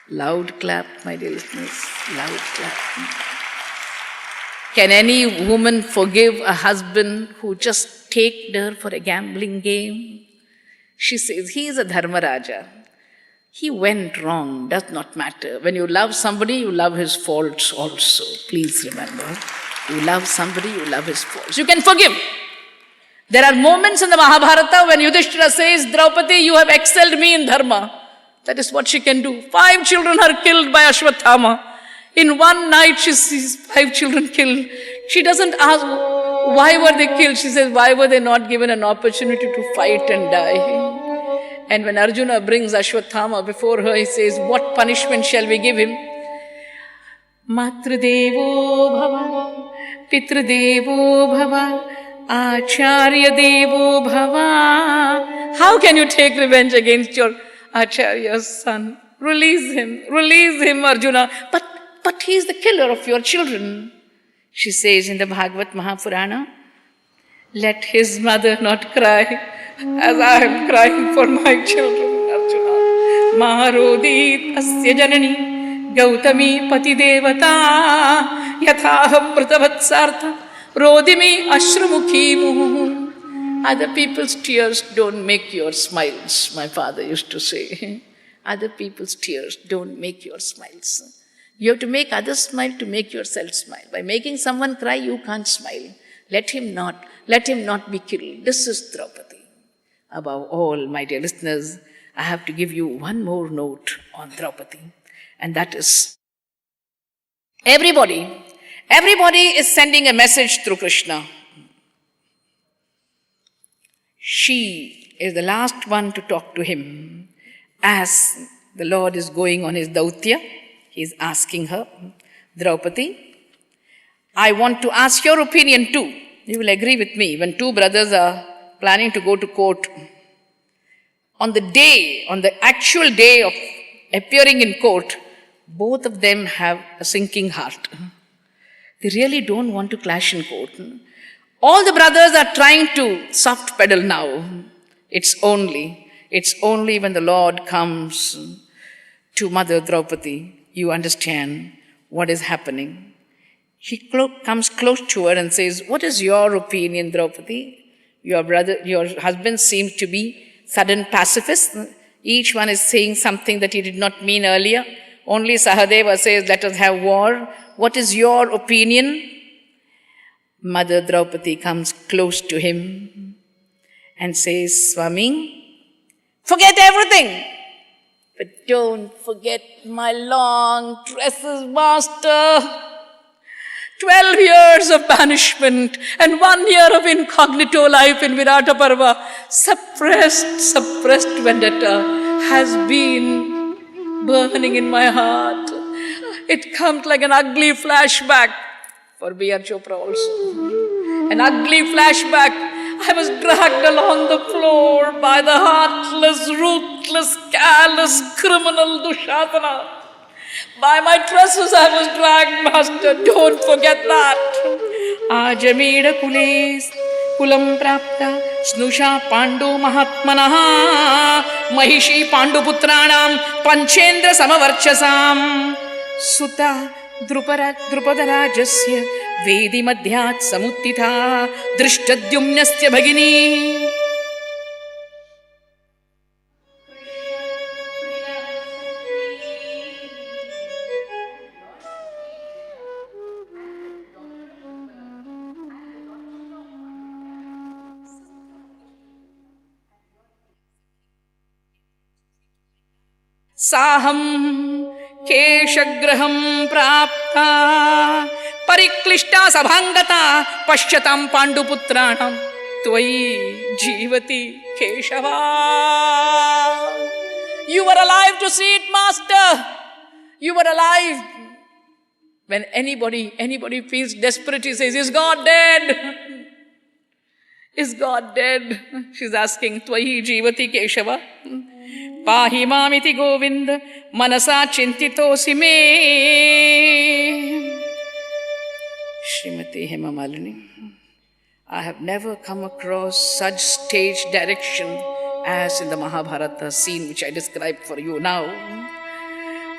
Loud clap, my dear listeners. Loud clap. Can any woman forgive a husband who just taked her for a gambling game? She says, he is a Dharmaraja. He went wrong, does not matter. When you love somebody, you love his faults also. Please remember. You love somebody, you love his faults. You can forgive. There are moments in the Mahabharata when Yudhishthira says, Draupadi, you have excelled me in dharma. That is what she can do. 5 children are killed by Ashwathama. In one night, she sees 5 children killed. She doesn't ask, why were they killed? She says, why were they not given an opportunity to fight and die? And when Arjuna brings Ashwathama before her, he says, what punishment shall we give him? Matradevo bhava, Pitradevo bhava, Acharya Devo bhava. How can you take revenge against your Acharya's son? Release him, Arjuna. But he is the killer of your children. She says in the Bhagavad Mahapurana, let his mother not cry as I am crying for my children, Arjuna. Maharodit asya janani Gautami pati devata yathaham mritavatsartha rodimi ashramukhi muhu Other people's tears don't make your smiles, my father used to say. Other people's tears don't make your smiles. You have to make others smile to make yourself smile. By making someone cry, you can't smile. Let him not be killed. This is Draupadi. Above all, my dear listeners, I have to give you one more note on Draupadi. And that is, everybody is sending a message through Krishna. She is the last one to talk to him. As the Lord is going on his dautya, he is asking her, Draupadi, I want to ask your opinion too. You will agree with me. When two brothers are planning to go to court, on the actual day of appearing in court, both of them have a sinking heart. They really don't want to clash in court. All the brothers are trying to soft pedal now. It's only when the Lord comes to Mother Draupadi, you understand what is happening. He comes close to her and says, what is your opinion, Draupadi? Your husband seems to be sudden pacifist. Each one is saying something that he did not mean earlier. Only Sahadeva says, let us have war. What is your opinion? Mother Draupadi comes close to him and says, Swami, forget everything. But don't forget my long tresses, master. 12 years of banishment and 1 year of incognito life in Virata Parva. Suppressed vendetta has been burning in my heart. It comes like an ugly flashback for B.R. Chopra also. An ugly flashback. I was dragged along the floor by the heartless, ruthless, callous, criminal Dushasana. By my tresses I was dragged, master. Don't forget that. Ajameda kules kulam prapta snusha pandu mahatmanaha mahishi pandu putranam panchendra samavarchasam sutta drupadarajasya vedi madhyat samuttitha drishtadyumnasya bhagini. Saham keshagraham prapta pariklishta sabhangata pashyatam panduputranam tvai jivati keshava. You were alive to see it, master. You were alive. When anybody feels desperate, he says, is God dead? Is God dead? She's asking, tvai jivati keshava. Pahi mamiti Govind manasa chintitosi me. Srimati Hema Malini, I have never come across such stage direction as in the Mahabharata scene which I described for you now.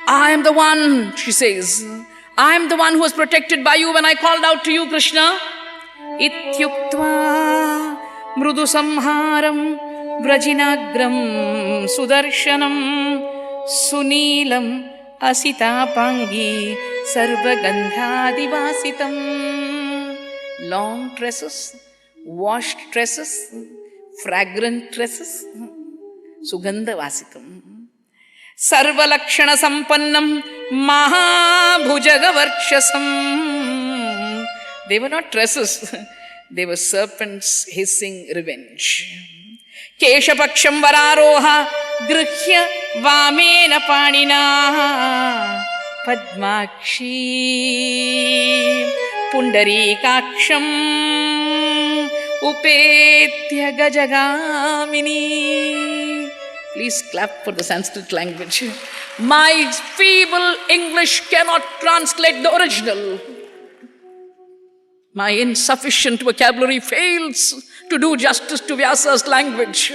I am the one, she says, I am the one who was protected by you when I called out to you, Krishna. Ityuktva mrudu samharam Vrajinagram Sudarshanam Sunilam Asitapangi Sarvagandhadivasitam. Long tresses, washed tresses, fragrant tresses, Sugandhavasitam. Sarvalakshana Sampannam Mahabhujagavarchasam. They were not tresses, they were serpents hissing revenge. Keshapaksham vararoha grihya vamena panina padmakshi pundarikaksham upetya gajagamini. Please clap for the Sanskrit language. My feeble English cannot translate the original. My insufficient vocabulary fails to do justice to Vyasa's language.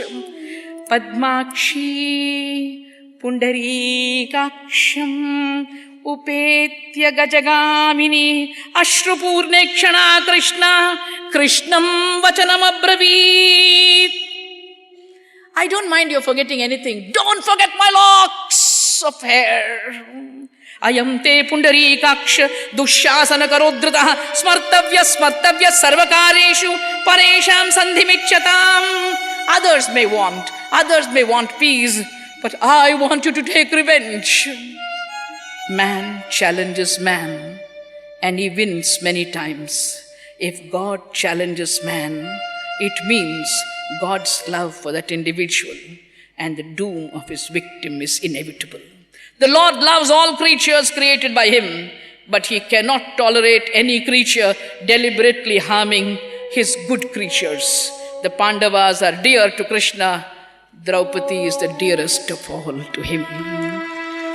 Padmakshi pundarikaksham Upetya Gajagamini Ashrupurnekshana Krishna Krishnam Vachanam Abravit. I don't mind you forgetting anything. Don't forget my locks of hair. Ayam te pundarikaksha dushasana karodrita smartavya sarvakareshu paresham sandhimikshatam. Others may want peace, but I want you to take revenge. Man challenges man, and he wins many times. If God challenges man, it means God's love for that individual, and the doom of his victim is inevitable. The Lord loves all creatures created by him, but he cannot tolerate any creature deliberately harming his good creatures. The Pandavas are dear to Krishna. Draupadi is the dearest of all to him.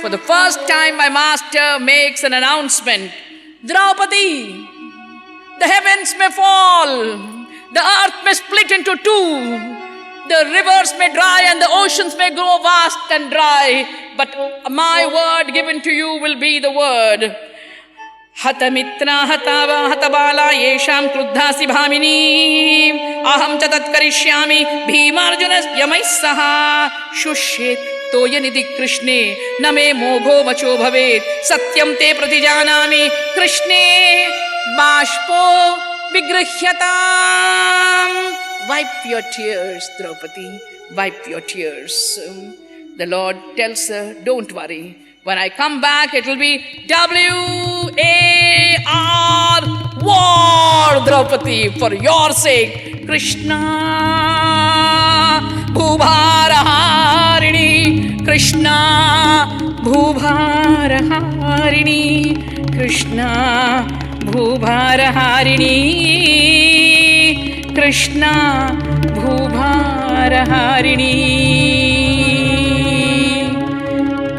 For the first time, my master makes an announcement. Draupadi, the heavens may fall, the earth may split into two, the rivers may dry and the oceans may grow vast and dry, but my word given to you will be the word. Hatamitra hatava hatabala yesham kruddhasi bhamini aham cha tat karishyami bhimarjunas yamai saha shushet toyanidhi krishne name mogho vacho bhavet satyam te pratijanami krishne bashpo vigrahyatam. Wipe your tears, Draupadi, wipe your tears. The Lord tells her, don't worry. When I come back, it will be W-A-R, war, Draupadi, for your sake. Krishna, Bhubharaharini, Krishna, Bhubharaharini, Krishna, Bhubharaharini, Krishna, Bhubharaharini.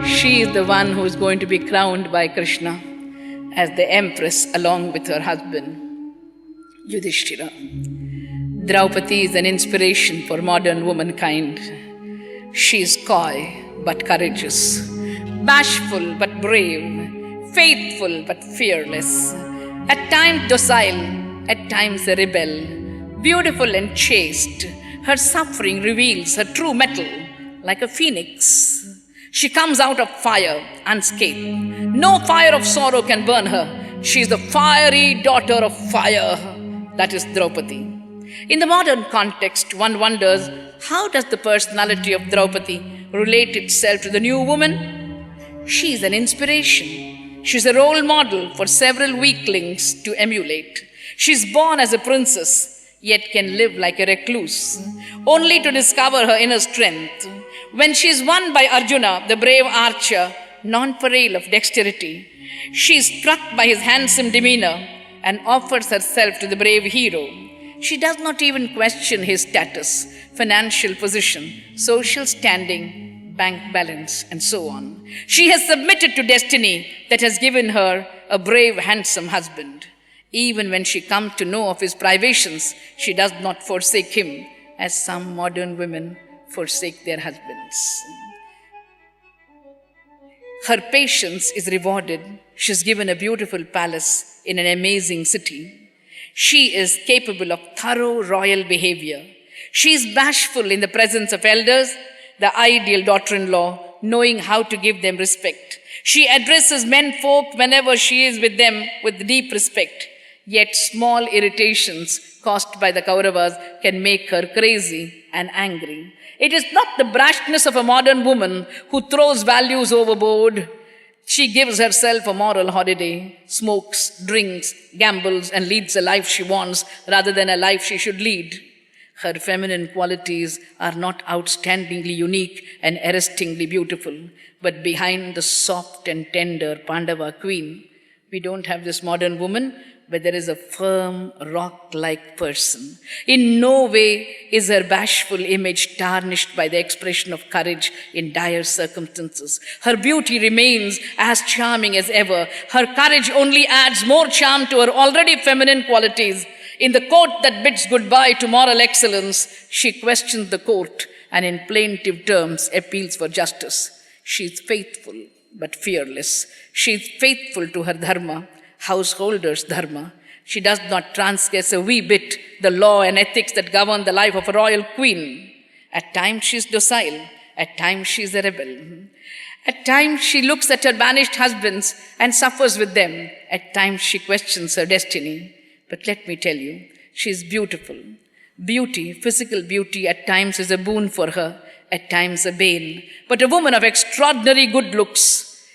She is the one who is going to be crowned by Krishna as the empress along with her husband, Yudhishthira. Draupadi is an inspiration for modern womankind. She is coy but courageous, bashful but brave, faithful but fearless, at times docile, at times a rebel, beautiful and chaste. Her suffering reveals her true mettle like a phoenix. She comes out of fire unscathed. No fire of sorrow can burn her. She is the fiery daughter of fire. That is Draupadi. In the modern context, one wonders, how does the personality of Draupadi relate itself to the new woman? She is an inspiration. She is a role model for several weaklings to emulate. She is born as a princess, yet can live like a recluse, only to discover her inner strength. When she is won by Arjuna, the brave archer, nonpareil of dexterity, she is struck by his handsome demeanor and offers herself to the brave hero. She does not even question his status, financial position, social standing, bank balance, and so on. She has submitted to destiny that has given her a brave, handsome husband. Even when she comes to know of his privations, she does not forsake him, as some modern women forsake their husbands. Her patience is rewarded. She is given a beautiful palace in an amazing city. She is capable of thorough royal behavior. She is bashful in the presence of elders, the ideal daughter-in-law, knowing how to give them respect. She addresses menfolk whenever she is with them with deep respect. Yet small irritations caused by the Kauravas can make her crazy and angry. It is not the brashness of a modern woman who throws values overboard. She gives herself a moral holiday, smokes, drinks, gambles, and leads a life she wants rather than a life she should lead. Her feminine qualities are not outstandingly unique and arrestingly beautiful, but behind the soft and tender Pandava queen, we don't have this modern woman, but there is a firm, rock-like person. In no way is her bashful image tarnished by the expression of courage in dire circumstances. Her beauty remains as charming as ever. Her courage only adds more charm to her already feminine qualities. In the court that bids goodbye to moral excellence, she questions the court and in plaintive terms appeals for justice. She is faithful, but fearless. She is faithful to her dharma, householder's dharma. She does not transgress a wee bit the law and ethics that govern the life of a royal queen. At times she is docile, at times she is a rebel. At times she looks at her banished husbands and suffers with them. At times she questions her destiny. But let me tell you, she is beautiful. Beauty, physical beauty, at times is a boon for her, at times a bane. But a woman of extraordinary good looks,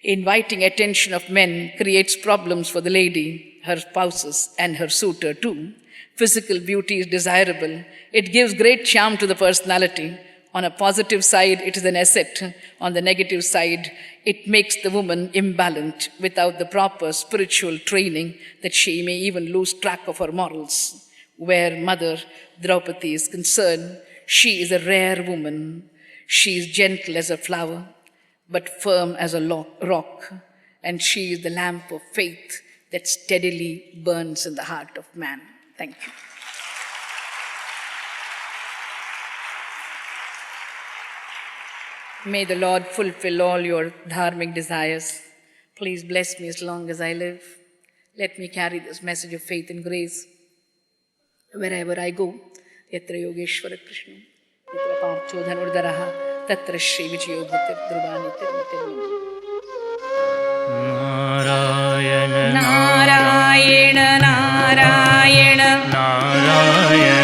inviting attention of men, creates problems for the lady, her spouses, and her suitor too. Physical beauty is desirable. It gives great charm to the personality. On a positive side, it is an asset. On the negative side, it makes the woman imbalanced without the proper spiritual training that she may even lose track of her morals. Where Mother Draupadi is concerned, she is a rare woman. She is gentle as a flower, but firm as a rock. And she is the lamp of faith that steadily burns in the heart of man. Thank you. May the Lord fulfill all your dharmic desires. Please bless me as long as I live. Let me carry this message of faith and grace wherever I go. Yatra Yogeshwara Krishna, Yatra Parcho Dhanurdaraha, Tatra Shri Vijayo Bhutir Dhruvani Tirmitirmi. Narayana Narayana Narayana Narayana